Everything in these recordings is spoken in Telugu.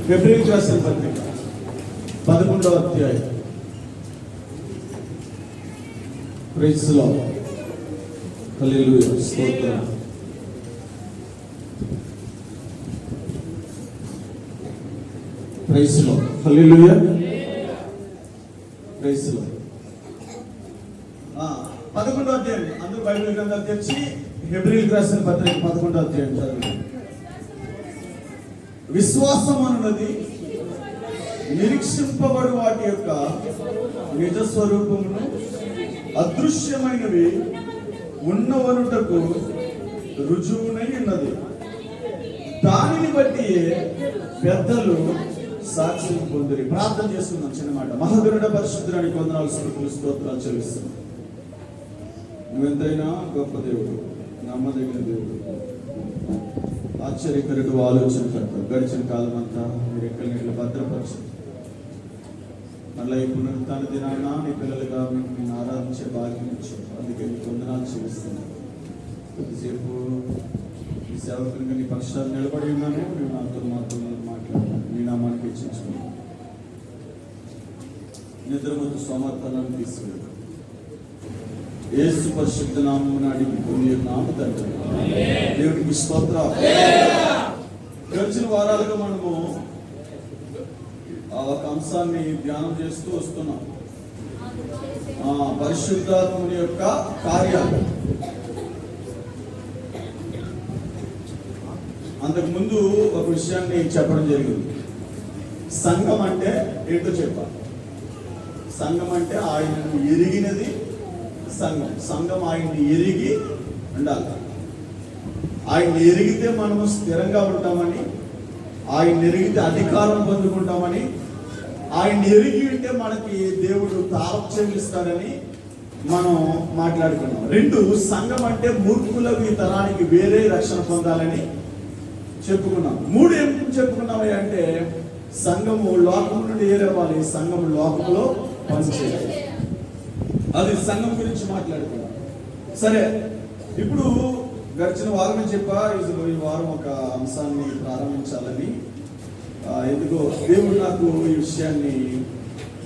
ఫిబ్రవరికి రాసిన పత్రిక 11వ అధ్యాయం. Praise the Lord. హల్లెలూయా. స్తోత్రం. Praise the Lord. Hallelujah. Praise the Lord. 11వ అధ్యాయం. అందరూ బైబిల్ గ్రంథాలు తెచ్చి ఫిబ్రవరికి రాసిన పత్రిక 11వ అధ్యాయం చదవండి. విశ్వాసం అన్నది నిరీక్షింపబడు వాటి యొక్క నిజ స్వరూపమును, అదృశ్యమైనవి ఉన్నవనుటకు రుజువునై ఉన్నది. దానిని బట్టి పెద్దలు సాక్ష్యం పొందిరి. ప్రార్థన చేస్తున్నాం. చిన్నమాట. మహాగరుడ పరిశుద్ధుడానికి వందనాలు, స్తుతులు, స్తోత్రాలు చెల్లిస్తున్నాం. నువ్వెంతైనా గొప్ప దేవుడు, నమ్మదగిన దేవుడు, ఆశ్చర్యకరుడు, ఆలోచనకర్త. గడిచిన కాలం అంతా మీరు ఎక్కడి నీళ్ళు భద్రపరచు. మళ్ళీ ఈ పునరుత్థాన దినాన నీ పిల్లలుగా నేను ఆరాధించే భాగ్యం ఇచ్చు. అందుకే నీకు వందనాలు చెల్లిస్తున్నాను. కొద్దిసేపు ఈ సేవకునిగా నీ పక్షాలు నిలబడి ఉన్నాను. నేను నాతో మాట్లాడినాను. నీ నామానికి హెచ్చించుకున్నాను. నిద్రమొద్దు సమర్థనాన్ని తీసుకెళ్ళి యేసు పరిశుద్ధ నామమున అడిగి పొందినాము తండ్రి. దేవునికి స్తోత్రం. గడిచిన వారాలుగా మనము ఒక అంశాన్ని ధ్యానం చేస్తూ వస్తున్నాం. పరిశుద్ధాత్ముని యొక్క కార్యాలు. అంతకుముందు ఒక విషయాన్ని చెప్పడం జరిగింది. సంఘం అంటే ఏంటో చెప్పాలి. సంఘం అంటే ఆయనను ఎరిగినది సంఘం. సంఘం ఆయన్ని ఎరిగి ఉండాలి. ఆయన్ని ఎరిగితే మనము స్థిరంగా ఉంటామని, ఆయన్ని ఎరిగితే అధికారం పొందుకుంటామని, ఆయన్ని ఎరిగి ఉంటే మనకి దేవుడు తారపు చెల్లిస్తాడని మనం మాట్లాడుకున్నాం. 2, సంఘం అంటే మూర్ఖులకు ఈ తరానికి వేరే రక్షణ పొందాలని చెప్పుకున్నాం. 3 ఏం చెప్పుకున్నాము అంటే సంఘము లోకం నుండి ఏరవాలి, సంఘము లోకంలో పనిచేయాలి. అది సంఘం గురించి మాట్లాడుకున్నాం. సరే, ఇప్పుడు గడిచిన వారమే చెప్పా, ఈ వారం ఒక అంశాన్ని ప్రారంభించాలని. ఎందుకో దేవుడు నాకు ఈ విషయాన్ని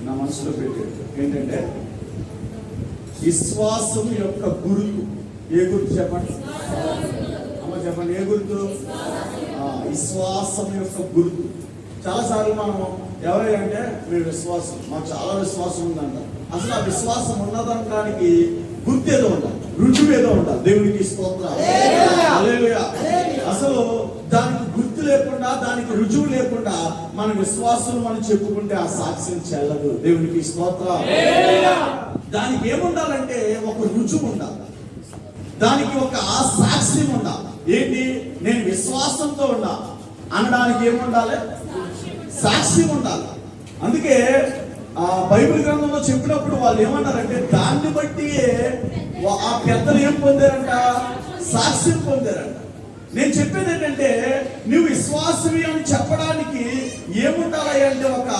నా మనసులో పెట్టాడు. ఏంటంటే విశ్వాసం యొక్క గుర్తు. ఏ గుర్తు చెప్పండి అమ్మ, చెప్పండి. ఏ గుర్తు? విశ్వాసం యొక్క గుర్తు. చాలాసార్లు మనం ఎవరైనా మీరు విశ్వాసం, మాకు చాలా విశ్వాసం ఉందంట. అసలు ఆ విశ్వాసం ఉన్నదనడానికి గుర్తు ఏదో ఉండాలి, రుజువు ఏదో ఉండాలి. దేవునికి స్తోత్రం. హల్లెలూయా. అసలు దానికి గుర్తు లేకుండా, దానికి రుజువు లేకుండా మన విశ్వాసం మనం చెప్పుకుంటే ఆ సాక్ష్యం చెల్లదు. దేవునికి స్తోత్రం. దానికి ఏముండాలంటే ఒక రుజువు ఉండాలి, దానికి ఒక సాక్ష్యం ఉండాలి. ఏంటి? నేను విశ్వాసంతో ఉన్నా అనడానికి ఏముండాలి? సాక్ష్యం ఉండాలి. అందుకే ఆ బైబిల్ గ్రంథంలో చెప్పినప్పుడు వాళ్ళు ఏమన్నారంటే దాన్ని బట్టి ఆ పెద్దలు ఏం పొందారంట? సాక్ష్యం పొందారంట. నేను చెప్పేది ఏంటంటే నువ్వు విశ్వాసవి అని చెప్పడానికి ఏముండాలి అంటే ఒక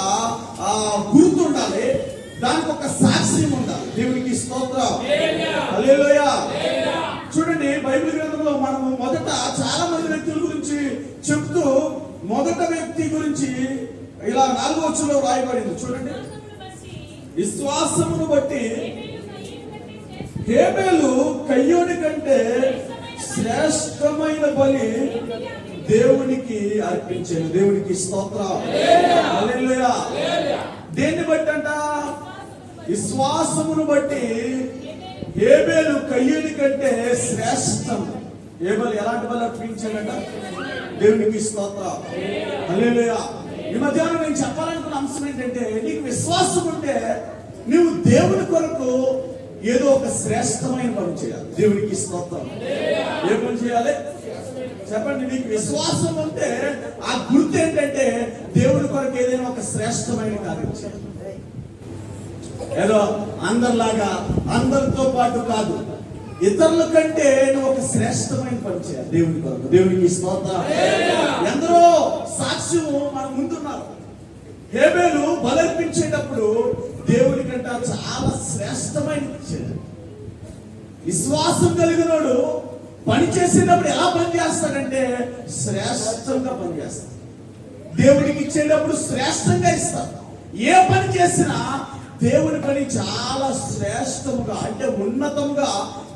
గుర్తు ఉండాలి, దానికి ఒక సాక్ష్యం ఉండాలి. దేవునికి స్తోత్రం. హల్లెలూయా. చూడండి, బైబిల్ గ్రంథంలో మనము మొదట చాలా మంది వ్యక్తుల గురించి చెప్తూ మొదట వ్యక్తి గురించి ఇలా 4వ వచనంలో రాయబడింది. చూడండి, విశ్వాసమును బట్టి హేబెలు కయ్యోని కంటే శ్రేష్టమైన బలి దేవునికి అర్పించాను. దేవునికి స్తోత్రం. హల్లెలూయా. దేన్ని బట్టి అంట? విశ్వాసమును బట్టి హేబెలు కయ్యోని కంటే శ్రేష్టం. హేబెలు ఎలాంటి బలి అర్పించాడంట? దేవునికి స్తోత్రం. హల్లెలూయా. ఈ మధ్యాహ్నం నేను చెప్పాలనుకున్న అంశం ఏంటంటే నీకు విశ్వాసం ఉంటే నువ్వు దేవుని కొరకు ఏదో ఒక శ్రేష్టమైన పని చేయాలి. దేవునికి స్తోత్రం. ఏ పని చేయాలి చెప్పండి? నీకు విశ్వాసం ఉంటే ఆ గుర్తు ఏంటంటే దేవుని కొరకు ఏదైనా ఒక శ్రేష్టమైన కార్యం చేయాలి. ఏదో అందరిలాగా అందరితో పాటు కాదు, ఇతరుల కంటే నువ్వు ఒక శ్రేష్టమైన పని చేయాలి దేవుని కొరకు. దేవునికి స్తోత్రం. ఎందరో సాక్ష్యము మన ముందున్నారు. హేబెలు బలర్పించేటప్పుడు దేవుని కంటే చాలా శ్రేష్టమైన చేయాలి. విశ్వాసం కలిగినోడు పని చేసేటప్పుడు ఎలా పని చేస్తాడంటే శ్రేష్టంగా పని చేస్తాడు. దేవుడికి ఇచ్చేటప్పుడు శ్రేష్టంగా ఇస్తాడు. ఏ పని చేసినా దేవుని పని చాలా శ్రేష్టముగా అంటే ఉన్నతంగా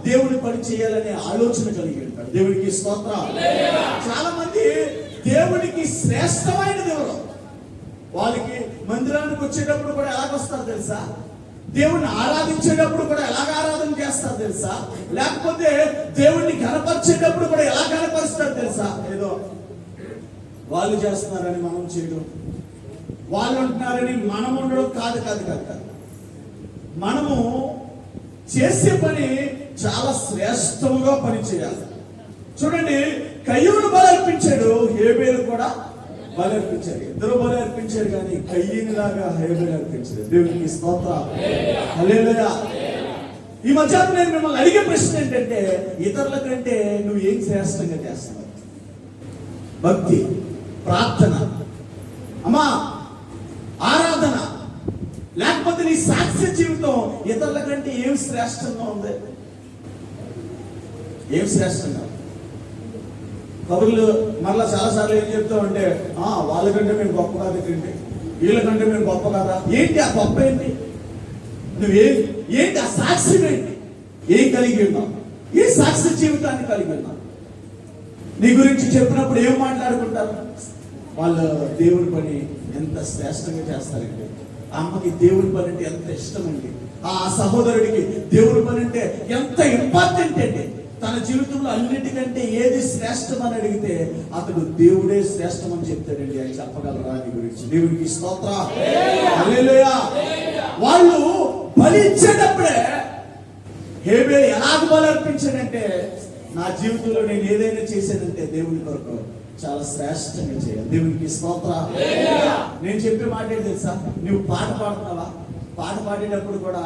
దేవుని పని చేయాలనే ఆలోచన కలిగి ఉంటాడు. దేవుడికి స్తోత్రం. చాలా మంది దేవుడికి శ్రేష్టమైన దేవుడు. వాళ్ళకి మందిరానికి వచ్చేటప్పుడు కూడా ఎలాగొస్తారు తెలుసా? దేవుణ్ణి ఆరాధించేటప్పుడు కూడా ఎలాగ ఆరాధన చేస్తారు తెలుసా? లేకపోతే దేవుణ్ణి కనపరిచేటప్పుడు కూడా ఎలా కనపరుస్తారు తెలుసా? ఏదో వాళ్ళు చేస్తున్నారని మనం చేయడం, వాళ్ళు ఉంటున్నారని మనం ఉండడం కాదు కాదు కాదు కాదు. మనము చేసే పని చాలా శ్రేష్టముగా పని చేయాలి. చూడండి, కయ్యూను బలర్పించాడు, హేబేలు కూడా బలర్పించాడు. ఇద్దరు బలర్పించారు, కానీ కయ్యూనిలాగా హేబేలు అర్పించాడు. దేవునికి స్తోత్రం. హల్లెలూయా. ఈ మధ్యాహ్నం నేను మిమ్మల్ని అడిగే ప్రశ్న ఏంటంటే, ఇతరుల కంటే నువ్వు ఏం శ్రేష్టంగా చేస్తున్నావు? భక్తి, ప్రార్థన, అమ్మా ఆరాధన, లేకపోతే నీ సాక్ష్య జీవితం ఇతరుల కంటే ఏం శ్రేష్టంగా ఉంది? ఏం శ్రేష్టంగా? కబుర్లు మరలా చాలాసార్లు ఏం చెప్తామంటే, వాళ్ళకంటే మేము గొప్ప కాదు, ఏంటి వీళ్ళకంటే మేము గొప్ప కదా. ఏంటి ఆ గొప్ప? ఏంటి ఏంటి ఆ సాక్ష్యం? ఏంటి? ఏం కలిగి ఉన్నావు? ఏ సాక్ష్య జీవితాన్ని కలిగి ఉన్నావు? నీ గురించి చెప్పినప్పుడు ఏం మాట్లాడుకుంటారు? వాళ్ళు దేవుని పని ఎంత శ్రేష్టంగా చేస్తారండి. అమ్మకి దేవుని పని అంటే ఎంత ఇష్టం అండి. ఆ సహోదరుడికి దేవుని పని అంటే ఎంత ఇంపార్టెంట్ అండి. తన జీవితంలో అన్నిటికంటే ఏది శ్రేష్టం అని అడిగితే అతడు దేవుడే శ్రేష్టం అని చెప్తాడండి. ఆయన చెప్పగలరా నీ గురించి? దేవునికి స్తోత్రం. హల్లెలూయా. వాళ్ళు బలి ఇచ్చేటప్పుడే హేబేలు ఎలాగ బలి అర్పించాడంటే, నా జీవితంలో నేను ఏదైనా చేశానంటే దేవుని కొరకు చాలా శ్రేష్టంగా చేయాలి. దేవునికి స్తోత్రం. నేను చెప్పే మాట ఏంటి తెలుసా? నువ్వు పాట పాడుతున్నావా? పాట పాడేటప్పుడు కూడా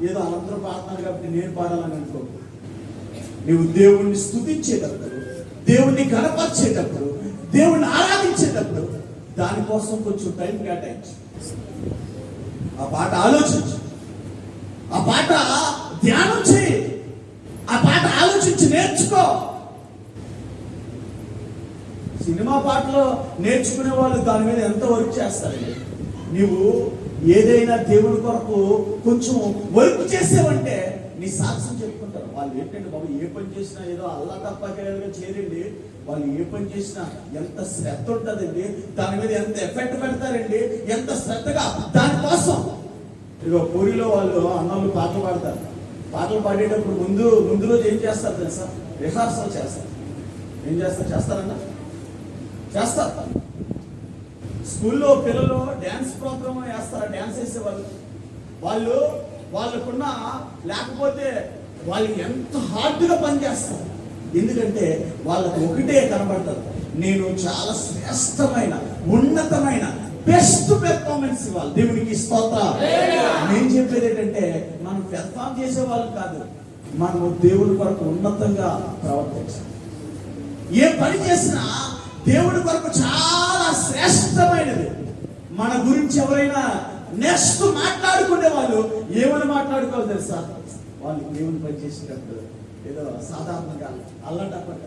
ఏదో అనంతరం పాడుతున్నాను కాబట్టి నేను పాడాలని అనుకో. నువ్వు దేవుణ్ణి స్తుతించేటప్పుడు, దేవుణ్ణి కనపరిచేటప్పుడు, దేవుణ్ణి ఆరాధించేటప్పుడు దానికోసం కొంచెం టైం కేటాయించు. ఆ పాట ఆలోచించు, ఆ పాట ధ్యానం చేయి, ఆ పాట ఆలోచించి నేర్చుకో. సినిమా పాటలు నేర్చుకునే వాళ్ళు దాని మీద ఎంత వర్క్ చేస్తారండి. నీవు ఏదైనా దేవుడి కొరకు కొంచెం వర్క్ చేసావంటే నీ సాక్ష్యం చెప్పుకుంటారు. వాళ్ళు ఏంటంటే, బాబు ఏ పని చేసినా ఏదో అల్లా తప్పగా చేరండి. వాళ్ళు ఏ పని చేసినా ఎంత శ్రద్ధ ఉంటుందండి, దాని మీద ఎంత ఎఫెక్ట్ పెడతారండి, ఎంత శ్రద్ధగా దానికోసం. ఇదిగో పూరిలో వాళ్ళు అన్నోళ్ళు పాటలు పాడతారు. పాటలు పాడేటప్పుడు ముందు రోజు ఏం చేస్తారు తెలుసా? రిహార్సల్ చేస్తారు. ఏం చేస్తారన్నా? చేస్తారు. స్కూల్లో పిల్లలు డ్యాన్స్ ప్రోగ్రామ్ వేస్తారు. డ్యాన్స్ వేసేవాళ్ళు వాళ్ళకున్న లేకపోతే వాళ్ళు ఎంత హార్డ్గా పనిచేస్తారు. ఎందుకంటే వాళ్ళకు ఒకటే కనబడతారు, నేను చాలా శ్రేష్టమైన ఉన్నతమైన బెస్ట్ పెర్ఫార్మెన్స్ ఇవ్వాలి. దేవునికి స్తోత్రం. నేను చెప్పేది ఏంటంటే, మనం పెర్ఫార్మ్ చేసే వాళ్ళు కాదు, మనము దేవుని కొరకు ఉన్నతంగా ప్రవర్తించాలి. ఏ పని చేసినా దేవుడి కొరకు చాలా శ్రేష్టమైనది. మన గురించి ఎవరైనా నెక్స్ట్ మాట్లాడుకునే వాళ్ళు ఏమని మాట్లాడుకోవాలి తెలుసా? వాళ్ళు దేవుని పని చేసేటప్పుడు ఏదో సాధారణంగా అల్లటప్పటి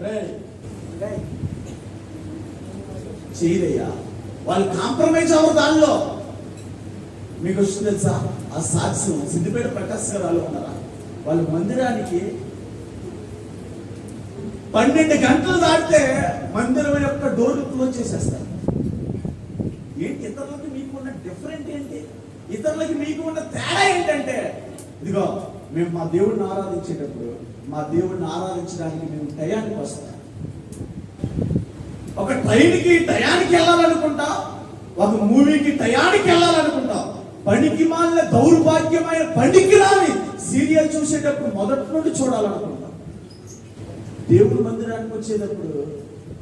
చేయరయ్యా, వాళ్ళు కాంప్రమైజ్ అవ్వరు దానిలో. మీకు వస్తుంది తెలుసా? ఆ సాక్ష్యం సిద్దిపేట ప్రకాశ్ గారు వాళ్ళు ఉన్నారా? వాళ్ళు మందిరానికి 12 గంటలు దాటితే మందిరం యొక్క డోర్లు క్లోజ్ చేసేస్తారు. ఏంటి? ఇతరులకి మీకు ఉన్న డిఫరెంట్ ఏంటి? ఇతరులకి మీకు ఉన్న తేడా ఏంటంటే, ఇదిగో మేము మా దేవుడిని ఆరాధించేటప్పుడు మా దేవుడిని ఆరాధించడానికి మేము టయానికి వస్తాం. ఒక ట్రైన్కి టయానికి వెళ్ళాలనుకుంటాం, ఒక మూవీకి టయానికి వెళ్ళాలనుకుంటాం. పనికి మాలిన దౌర్భాగ్యమైన పనికి రాని సీరియల్ చూసేటప్పుడు మొదటి నుండి చూడాలనుకుంటాం. దేవుడి మందిరానికి వచ్చేటప్పుడు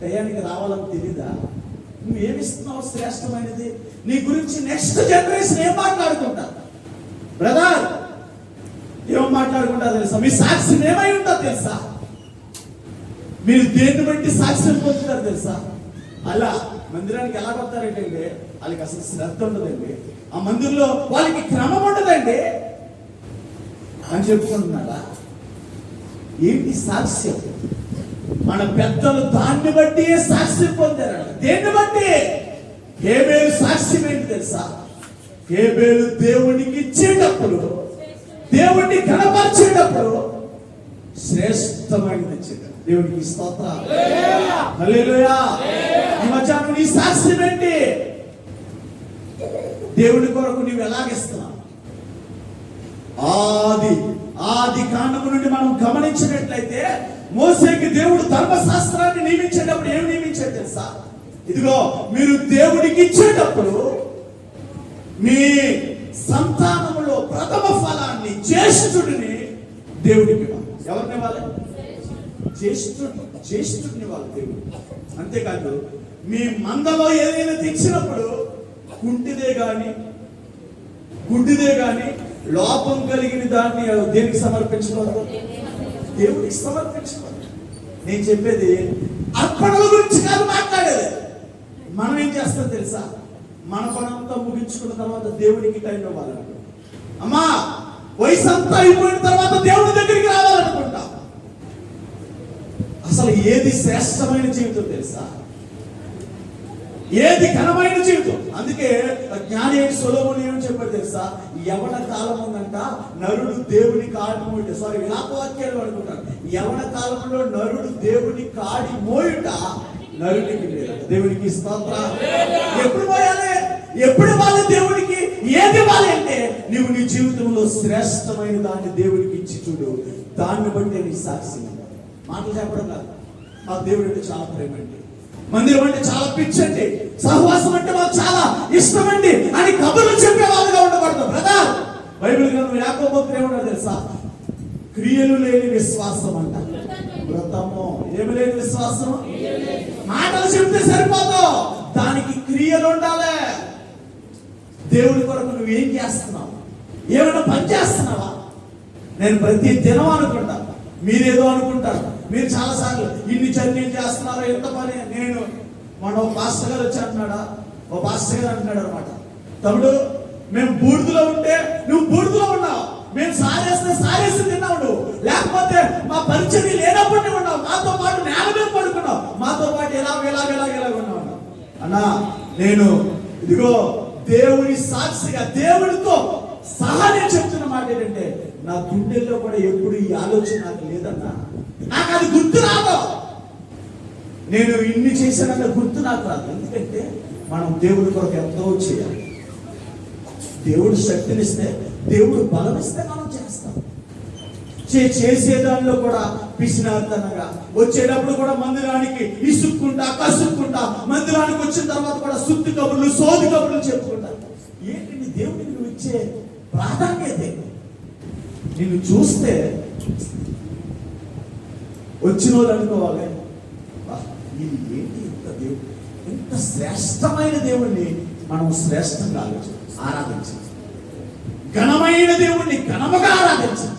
టయానికి రావాలని తెలీదా? నువ్వు ఏమిస్తున్నావు శ్రేష్టమైనది? నీ గురించి నెక్స్ట్ జనరేషన్ ఏం మాట్లాడుకుంటారు? బ్రదర్ ఏం మాట్లాడుకుంటారు తెలుసా? మీ సాక్ష్యం ఏమై ఉంటుందో తెలుసా? మీరు దేన్ని బట్టి సాక్ష్యం పొందుతారు తెలుసా? అలా మందిరానికి ఎలా వస్తారంటే వాళ్ళకి అసలు శ్రద్ధ ఉండదండి. ఆ మందిరంలో వాళ్ళకి క్రమం ఉండదండి అని చెప్పుకుంటున్నారా? ఏంటి సాక్ష్యం? మన పెద్దలు దాన్ని బట్టి సాక్ష్యం పొందారు. దేన్ని బట్టి? హేబేలు సాక్ష్యం ఏంటి తెలుసా? హేబేలు దేవునికి ఇచ్చేటప్పుడు, దేవుడిని కనపరిచేటప్పుడు శ్రేష్టమైనది ఇచ్చేట. దేవునికి స్తోత్రం. హల్లెలూయా. ఈ మధ్యాహ్నం నీ సాక్ష్యం ఏంటి? దేవుడి కొరకు నీవు ఎలాగిస్తున్నావు? ఆది కాండము నుండి మనం గమనించినట్లయితే మోసేకి దేవుడు ధర్మశాస్త్రాన్ని నియమించేటప్పుడు ఏమి నియమించాడు తెలుసా? ఇదిగో, మీరు దేవుడికి ఇచ్చేటప్పుడు మీ సంతానములో ప్రథమ ఫలాన్ని, జ్యేష్ఠుడిని దేవుడికి ఇవ్వాలి. ఎవరిని ఇవ్వాలి? జ్యేష్ఠుడిని ఇవ్వాలి దేవుడు. అంతేకాదు, మీ మందలో ఏదైనా తెచ్చినప్పుడు గుడ్డిదే గాని లోపం కలిగిన దాన్ని దేనికి సమర్పించకూడదు? దేవుడికి సమర్పించకూడదు. నేను చెప్పేది అర్పణల గురించి కాదు మాట్లాడేది. మనం ఏం చేస్తాం తెలుసా? మన పనంతా ముగించుకున్న తర్వాత దేవుడికి టైం ఇవ్వాలనుకుంటాం. అమ్మా, వయసు అంతా అయిపోయిన తర్వాత దేవుడి దగ్గరికి రావాలనుకుంటాం. అసలు ఏది శ్రేష్టమైన జీవితం తెలుసా? ఏది ఘనమైన జీవితం? అందుకే జ్ఞాని అయిన సొలొమోను ఏమని చెప్పాడు తెలుసా? యవన కాలం ఉందంట, నరుడు దేవుని కాడి మోయుట. విలాపవాక్యాలు అనుకుంటారు. యవన కాలంలో నరుడు దేవుని కాడి మోయుట నరుడికి లేదు. దేవునికి స్తోత్రం. ఎప్పుడు పోయాలి? ఎప్పుడు ఇవ్వాలి దేవుడికి? ఏది ఇవ్వాలి అంటే, నువ్వు నీ జీవితంలో శ్రేష్టమైన దాన్ని దేవుడికి ఇచ్చి చూడు. దాన్ని బట్టి నీ సాక్షి. మాటలు చెప్పడం కాదు. మాకు దేవుడు అంటే చాలా ప్రేమ అండి, మందిరం అంటే చాలా పిచ్చండి, సహవాసం అంటే మాకు చాలా ఇష్టం అండి అని కబుర్లు చెప్పే వాళ్ళుగా ఉండకూడదు. బ్రదర్, బైబిల్ గ్రంథం యాకోబు భక్తుడు ఏమన్నా తెలుసా? క్రియలు లేని విశ్వాసం అంట. వ్రతము ఏమి లేని విశ్వాసం. మాటలు చెప్తే సరిపోదు, దానికి క్రియలు ఉండాలి. దేవుడి కొరకు నువ్వేం చేస్తున్నావు? ఏమైనా పని చేస్తున్నావా? నేను ప్రతి దినం అనుకుంటా, మీరేదో అనుకుంటారు. మీరు చాలా సార్లు ఇన్ని చర్యలు చేస్తున్నారో, ఎంత పని. నేను మన పాస్టర్ గారు వచ్చి అంటున్నాడా, ఓ పాస్టర్ గారు అంటున్నాడు అనమాట, తమ్ముడు మేము బూడిదలో ఉంటే నువ్వు బూడిదలో ఉన్నావు, మేము సారేస్తే సారేసి తిన్నావు నువ్వు, లేకపోతే మా పరిచర్య లేనప్పుడు నువ్వు ఉన్నావు, మాతో పాటు నేల మీద పడుకున్నావు, మాతో పాటు ఎలాగ ఉన్నావు అన్నా. నేను ఇదిగో దేవుని సాక్షిగా దేవుడితో సహా నేను చెప్తున్న మాట ఏంటంటే, నా గుండెల్లో కూడా ఎప్పుడు ఈ ఆలోచన నాకు లేదన్నా. నాకు అది గుర్తు రాదు. నేను ఇన్ని చేశానన్న గుర్తు నాకు రాదు. ఎందుకంటే మనం దేవుడి కొరకు ఎంతో చేయాలి. దేవుడు శక్తినిస్తే, దేవుడు బలం ఇస్తే మనం చేస్తాం. చేసే దానిలో కూడా పిసినార్తనగా, వచ్చేటప్పుడు కూడా మందిరానికి ఇసుక్కుంటా కసుక్కుంటా, మందిరానికి వచ్చిన తర్వాత కూడా సుత్తి కబుర్లు సోది కబుర్లు చెప్పుకుంటా. ఏంటి దేవుడికి నువ్వు ఇచ్చే ప్రాధాన్యత? నిన్ను చూస్తే వచ్చిన వాళ్ళు అనుకోవాలి, ఏంటి ఇంత దేవుడు, ఇంత శ్రేష్టమైన దేవుణ్ణి మనం శ్రేష్టంగా ఆరాధించాలి. ఘనమైన దేవుణ్ణి ఘనముగా ఆరాధించాలి.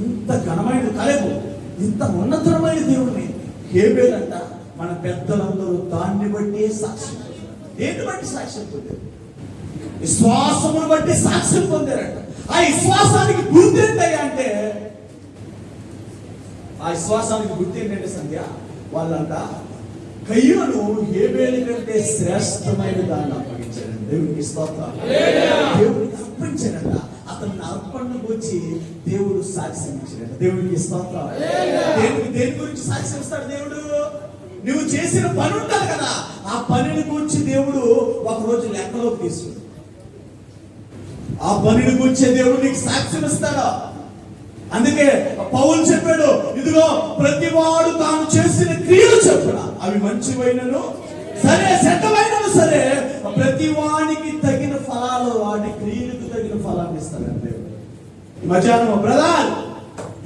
ఇంత ఘనమైన కలెబు, ఇంత ఉన్నతమైన దేవుణ్ణి హేబేలు అంట. మన పెద్దలందరూ దాన్ని బట్టి సాక్ష్యం, దేన్ని బట్టి సాక్ష్యం పొందారు? విశ్వాసమును బట్టి సాక్ష్యం పొందారంట. ఆ విశ్వాసానికి గుర్తు ఏంటయ్యా అంటే, ఆ విశ్వాసానికి గుర్తు ఏంటంటే సంధ్య, వాళ్ళంట కయ్యూను హేబేలు కంటే శ్రేష్టమైన దాన్ని అప్పగించాడంట. దేవునికి స్తోత్రం. దేవునికి అర్పించాడంట. అతన్ని అర్పణకు వచ్చి దేవుడు సాక్ష్యం ఇచ్చాడంట. దేవునికి స్తోత్రం. దేని గురించి సాక్ష్యం ఇస్తాడు దేవుడు? నువ్వు చేసిన పని ఉంటుంది కదా, ఆ పనిని గురించి దేవుడు ఒకరోజు లెక్కలోకి తీసుకుంటాడు. ఆ పనిని గురించి దేవుడు నీకు సాక్ష్యం ఇస్తాడు. అందుకే పౌలు చెప్పాడు, ఇదిగో ప్రతివాడు తాను చేసిన క్రియలు చెప్పున, అవి మంచివైనను సరే చెడ్డమైనను సరే, ప్రతి వానికి తగిన ఫలాలు, వాటి క్రియలకు తగిన ఫలాన్ని ఇస్తాడు దేవుడు. మధ్యాహ్నం బ్రదర్,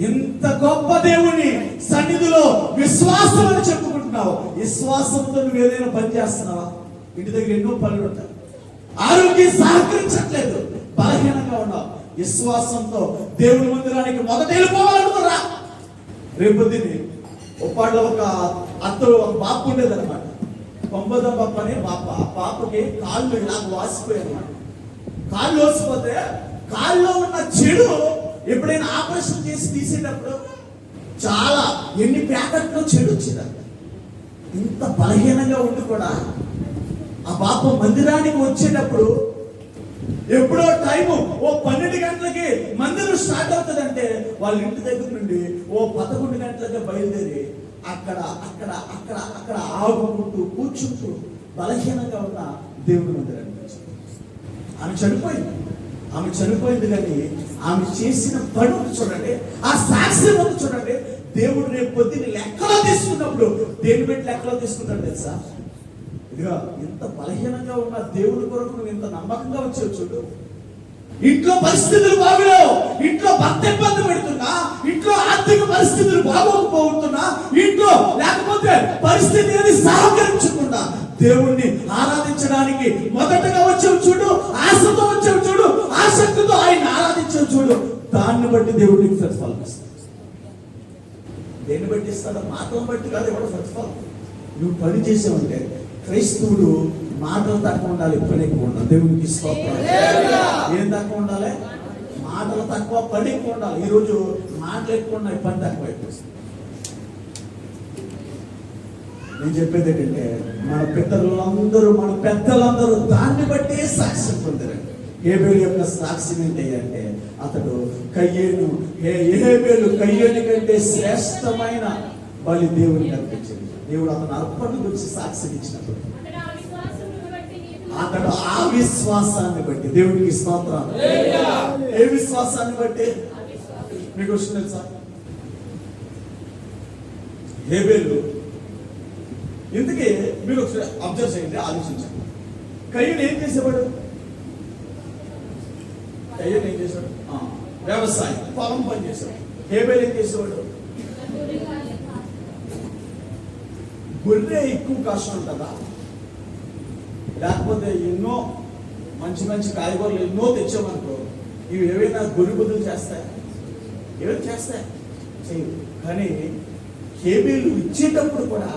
ఇంత గొప్ప దేవుని సన్నిధిలో విశ్వాసం అని చెప్పుకుంటున్నావు. విశ్వాసంతో నువ్వు ఏదైనా పని చేస్తున్నావా? ఇంటి దగ్గర ఎన్నో పనులు ఉంటాయి, ఆరోగ్యం సహకరించట్లేదు, బలహీనంగా ఉన్నావు. విశ్వాసంతో దేవుని మందిరానికి మొదట వెళ్ళిపోవాలనుకున్నా. రేపొద్దుని ఒప్పాడులో ఒక పాప ఉండేదన్నమాట, పంబదం పాప అనే పాప. ఆ పాపకి కాళ్ళు ఇలా వాసిపోయాయి అన్నమాట. కాళ్ళు వాసిపోతే కాళ్ళలో ఉన్న చెడు ఎప్పుడైనా ఆపరేషన్ చేసి తీసేటప్పుడు చాలా ఎన్ని ప్యాకెట్లో చెడు వచ్చిందంట. ఇంత బలహీనంగా ఉండి కూడా ఆ పాప మందిరానికి వచ్చేటప్పుడు ఎప్పుడో టైము ఓ 12 గంటలకి మందిరం స్టార్ట్ అవుతుందంటే వాళ్ళ ఇంటి దగ్గర నుండి ఓ 11 గంటలకి బయలుదేరి అక్కడ అక్కడ అక్కడ అక్కడ ఆగుకుంటూ కూర్చుంటూ బలహీనంగా ఉన్న దేవుడి మందిరానికి వచ్చింది. ఆమె చనిపోయింది కానీ ఆమె చేసిన పని చూడండి, ఆ సాక్ష్యం చూడండి. దేవుడు రేపు పొద్దున్న లెక్కలో తీసుకున్నప్పుడు దేని పెట్టి లెక్కలో తీసుకుంటాడు తెలుసా? ఇదిగా ఇంత బలహీనంగా ఉన్న దేవుడి కొరకు నువ్వు ఇంత నమ్మకంగా వచ్చావు చూడు. ఇంట్లో పరిస్థితులు బాగలేవు, ఇంట్లో భర్త ఇబ్బంది పెడుతున్నా, ఇంట్లో ఆర్థిక పరిస్థితులు బాగోకపోతున్నా, ఇంట్లో లేకపోతే పరిస్థితి ఏది సహకరించకుండా దేవుణ్ణి ఆరాధించడానికి మొదటగా వచ్చావు చూడు, ఆశతో వచ్చావు చూడు, ఆసక్తితో ఆయన ఆరాధించావు చూడు. దాన్ని బట్టి దేవుడికి ప్రతిఫలం ఇస్తాడు. దేన్ని బట్టి ఇస్తాడు? మాటలను బట్టి కాదు, ఎవడో ప్రతిఫలం. నువ్వు పని చేసావంటే క్రైస్తవుడు మాటలు తక్కువ ఉండాలి, పని ఎక్కువ ఉండాలి. దేవునికి స్తోత్రం. ఏం తక్కువ ఉండాలి? మాటలు తక్కువ, పని ఎక్కువ ఉండాలి. ఈరోజు మాటలు ఎక్కువ ఉన్నాయి, పని తక్కువ అయిపోతుంది. నేను చెప్పేది ఏంటంటే మన పెద్దలందరూ దాన్ని బట్టే సాక్ష్యం పొందారండి. హేబేలు యొక్క సాక్ష్యం ఏంటంటే అతడు హేబేలు కయ్యేను కంటే శ్రేష్టమైన బలి దేవునికి అర్పించింది. దేవుడు అతను అర్పణ గురించి సాక్ష్యం ఇచ్చినప్పుడు అతడు ఆ విశ్వాసాన్ని బట్టి, దేవుడికి స్తోత్రం. ఏ విశ్వాసాన్ని బట్టి? మీకు వచ్చింది తెలుసా? హేబేలు ఇందుకే మీరు ఒకసారి అబ్జర్వ్ చేయండి, ఆలోచించండి. కయ్యూను ఏం చేసేవాడు? కయ్యూను ఏం చేశాడు? వ్యవసాయం, పొలం పని చేశాడు. హేబేలు ఏం చేసేవాడు? గొర్రె ఎక్కువ కష్టం ఉంటుందా? లేకపోతే ఎన్నో మంచి మంచి కాయగూరలు ఎన్నో తెచ్చామనుకో, ఇవి ఏవైనా గొర్రె బదులు చేస్తాయి? ఏమైనా చేస్తాయి? చేయవు. కానీ హేబేలు ఇచ్చేటప్పుడు కూడా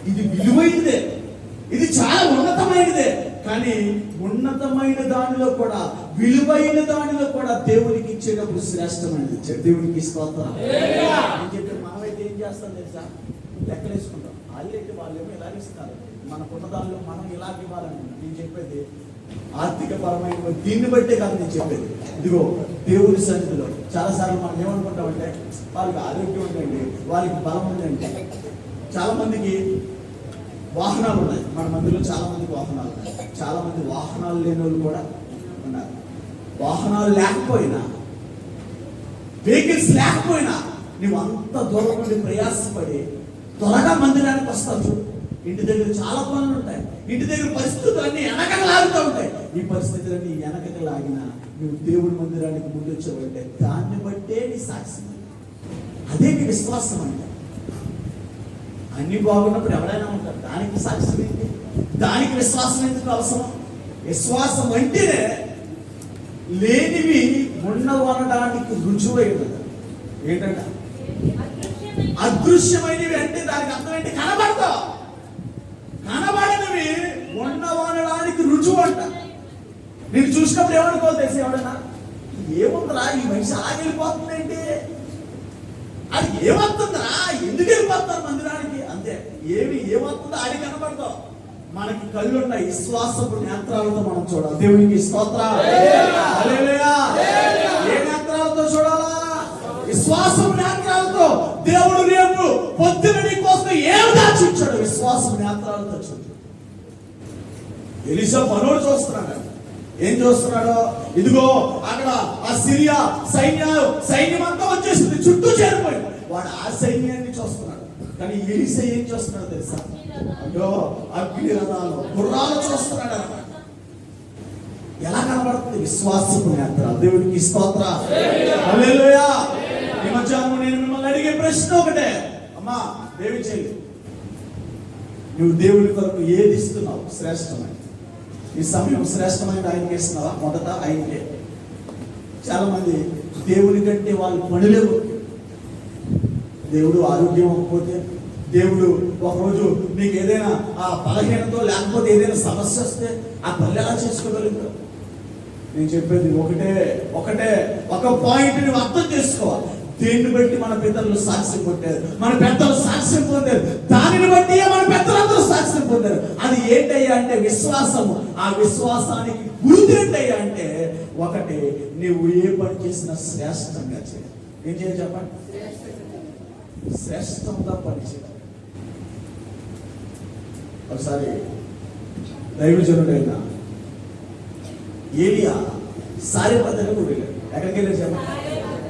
ఇది విలువైనదే, ఇది చాలా ఉన్నతమైనదే. కానీ ఉన్నతమైన దానిలో కూడా, విలువైన దానిలో కూడా దేవునికి ఇచ్చేటప్పుడు శ్రేష్టమైనది ఇచ్చాడు. దేవునికి స్తోత్రం. నేను చెప్పి మనమైతే ఏం చేస్తాం తెలుసా? లెక్కలేసుకుంటాం. వాళ్ళైతే వాళ్ళేమో ఇలాగిస్తున్నారు, మనకున్న దానిలో మనం ఇలాగ ఇవ్వాలనుకుంటున్నాం. నేను చెప్పేది ఆర్థిక పరమైన దీన్ని బట్టే కాదు నేను చెప్పేది. ఇదిగో దేవుని సన్నిధిలో చాలాసార్లు మనం ఏమనుకుంటామంటే వాళ్ళకి ఆరోగ్యం ఉందండి, వాళ్ళకి బలం ఉందండి. చాలా మందికి వాహనాలు ఉన్నాయి, మన మందిలో చాలా మందికి వాహనాలు ఉన్నాయి. చాలా మంది వాహనాలు లేని వాళ్ళు కూడా ఉన్నారు. వాహనాలు లేకపోయినా, వెహికల్స్ లేకపోయినా నువ్వు అంత దూరం నుండి ప్రయాసపడి త్వరగా మందిరానికి వస్తావు చూడు. ఇంటి దగ్గర చాలా పనులు ఉంటాయి, ఇంటి దగ్గర పరిస్థితులన్నీ వెనకకు లాగుతూ ఉంటాయి. ఈ పరిస్థితులన్నీ వెనకకు లాగినా నువ్వు దేవుడి మందిరానికి ముందు వచ్చావంటే దాన్ని బట్టే నీ సాక్ష్యం. అదే నీ విశ్వాసం అంటే. అన్ని బాగున్నప్పుడు ఎవరైనా ఉంటారు, దానికి సాక్ష్యం ఏంటి? దానికి విశ్వాసం ఎందుకు అవసరం? విశ్వాసం అంటేనే లేనివి ఉన్నవనడానికి రుజువై ఉన్నది. ఏంటంట? అదృశ్యమైనవి అంటే దానికి అర్థం ఏంటి? కనబడతావు. కనబడినవి ఉన్నవనడానికి రుజువు అంట. నేను చూసినప్పుడు ఏమనుకోవాలి తెలిసి, ఎవడన్నా ఏముందిరా ఈ మనిషి అలాగే వెళ్ళిపోతుంది ఏంటి, అది ఏమవుతుందా, ఎందుకు వెళ్ళిపోతారు మందిరానికి అంతే. ఏమవుతుందో అది కనబడతావు. మనకి కళ్ళు ఉన్నాయి, విశ్వాసపు నేత్రాలతో మనం చూడాలి. దేవునికి స్తోత్రం. హల్లెలూయా. ఏ నేత్రాలతో చూడాలా? విశ్వాసపు నేత్రాలతో. దేవుడు రేపు పొద్దున నీ కోసం ఏం దాచించాడు? విశ్వాసపు నేత్రాలతో చూడు. ఎలీషా మనోడు చూస్తున్నాడు. ఏం చూస్తున్నాడు? ఇదిగో అక్కడ ఆ సిరియా సైన్యం అంతా వచ్చేసింది, చుట్టూ చేరిపోయింది. వాడు ఆ సైన్యాన్ని చూస్తున్నాడు. కానీ ఎలీషా ఏం చూస్తున్నాడు తెలుసా? అయ్యో అగ్ని రథాలు, గుర్రాలు చూస్తున్నాడు అన్నమాట. ఎలా కనబడుతుంది? విశ్వాసపు నేత్రాలు. దేవునికి స్తోత్రం. హల్లెలూయా. ఈ మధ్యాహ్నం నేను మిమ్మల్ని అడిగే ప్రశ్న ఒకటే, అమ్మా దేవి చెల్లి, నువ్వు దేవుని కొరకు ఏది ఇస్తున్నావు? శ్రేష్టమైన ఈ సమయం శ్రేష్టమైన ఆయనకి ఇస్తున్నావా? మొదట ఆయనకే. చాలా మంది దేవుని కంటే వాళ్ళు పనులే. దేవుడు ఆరోగ్యం అవ్వకపోతే, దేవుడు ఒకరోజు నీకు ఏదైనా ఆ బలహీనతో లేకపోతే ఏదైనా సమస్య వస్తే ఆ పనులు ఎలా చేసుకోగలుగుతావు? నేను చెప్పేది ఒకటే ఒక పాయింట్ నువ్వు అర్థం చేసుకోవాలి. దేన్ని బట్టి మన పితరులు సాక్ష్యం పొందారు, మన పెద్దలు సాక్ష్యం పొందారు, దానిని బట్టి మన పెద్దలందరూ సాక్ష్యం పొందారు. అది ఏంటయ్యా అంటే విశ్వాసము. ఆ విశ్వాసానికి గుర్తు ఏంటయ్యా అంటే ఒకటి, నువ్వు ఏ పని చేసినా శ్రేష్టంగా చేయాలి. ఏం చేయాలి చెప్పండి? శ్రేష్టంగా పని చేయాలి. ఒకసారి దైవజనుడైన ఏలియా సారెపద్దెన ఊరు వెళ్ళాడు. ఎక్కడికి వెళ్ళాడు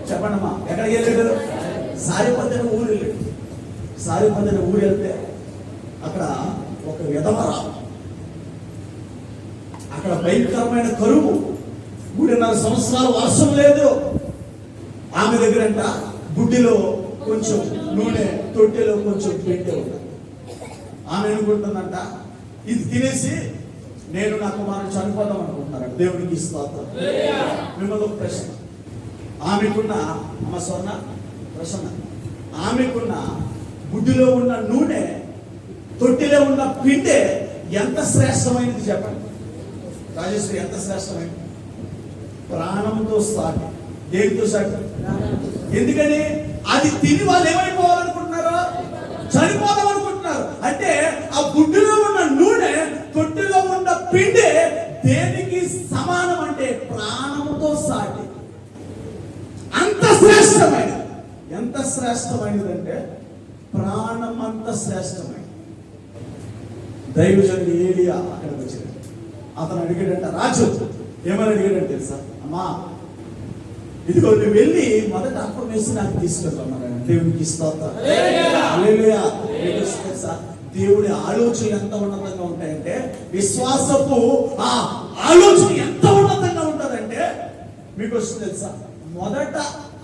చెప్పండమ్మా, ఎక్కడికి వెళ్ళాడు? సారెపద్దెన ఊరు వెళ్ళాడు. సారెపద్దెన ఊరు వెళ్తే అక్కడ ఒక విధవరా, అక్కడ భయంకరమైన కరువు, 3.5 సంవత్సరాలు వర్షం లేదు. ఆమె దగ్గరంట బుడ్డిలో కొంచెం నూనె, తొట్టెలో కొంచెం పెట్టే ఉంటుంది. ఆమె అనుకుంటుందంట, ఇది తినేసి నేను నా కుమారుడు చనిపోదాం అనుకుంటున్నాడు. దేవునికి స్తోత్రం. మిమ్మల్ని ఒక ప్రశ్న, ఆమెకున్న అమ్మ స్వర్ణ ప్రశ్న, ఆమెకున్న బుడ్డిలో ఉన్న నూనె, తొట్టిలో ఉన్న పిండే ఎంత శ్రేష్టమైనది చెప్పండి రాజేశ్వరి? ఎంత శ్రేష్టమైనది? ప్రాణంతో సాటి. దేనితో సాటి? ఎందుకని అది తిని వాళ్ళు ఏమైపోవాలనుకుంటున్నారు? చనిపోదాం అనుకుంటున్నారు. అంటే ఆ బుడ్డిలో ఉన్న నూనె, తొట్టిలో ఉన్న పిండి దేనికి సమానం అంటే ప్రాణంతో సాటి. అంత శ్రేష్టమైనది. ఎంత శ్రేష్టమైనది అంటే ప్రాణం అంత శ్రేష్టమైనది. దైవజనుడు ఏలియా అక్కడికి వచ్చాడు. అతను అడిగాడంట, రాజు ఏమని అడిగాడంటే తెలుసా? అమ్మా ఇదిగో నువ్వు వెళ్ళి మొదట అప్పం వేసి నాకు తీసుకెళ్ళమన్నాడు. దేవునికి స్తోత్రం. హల్లెలూయా. దేవుడి ఆలోచనలు ఎంత ఉన్నతంగా ఉంటాయంటే, విశ్వాసపు ఆ ఆలోచన ఎంత ఉన్నతంగా ఉంటుందంటే మీకు వస్తుంది తెలుసా? మొదట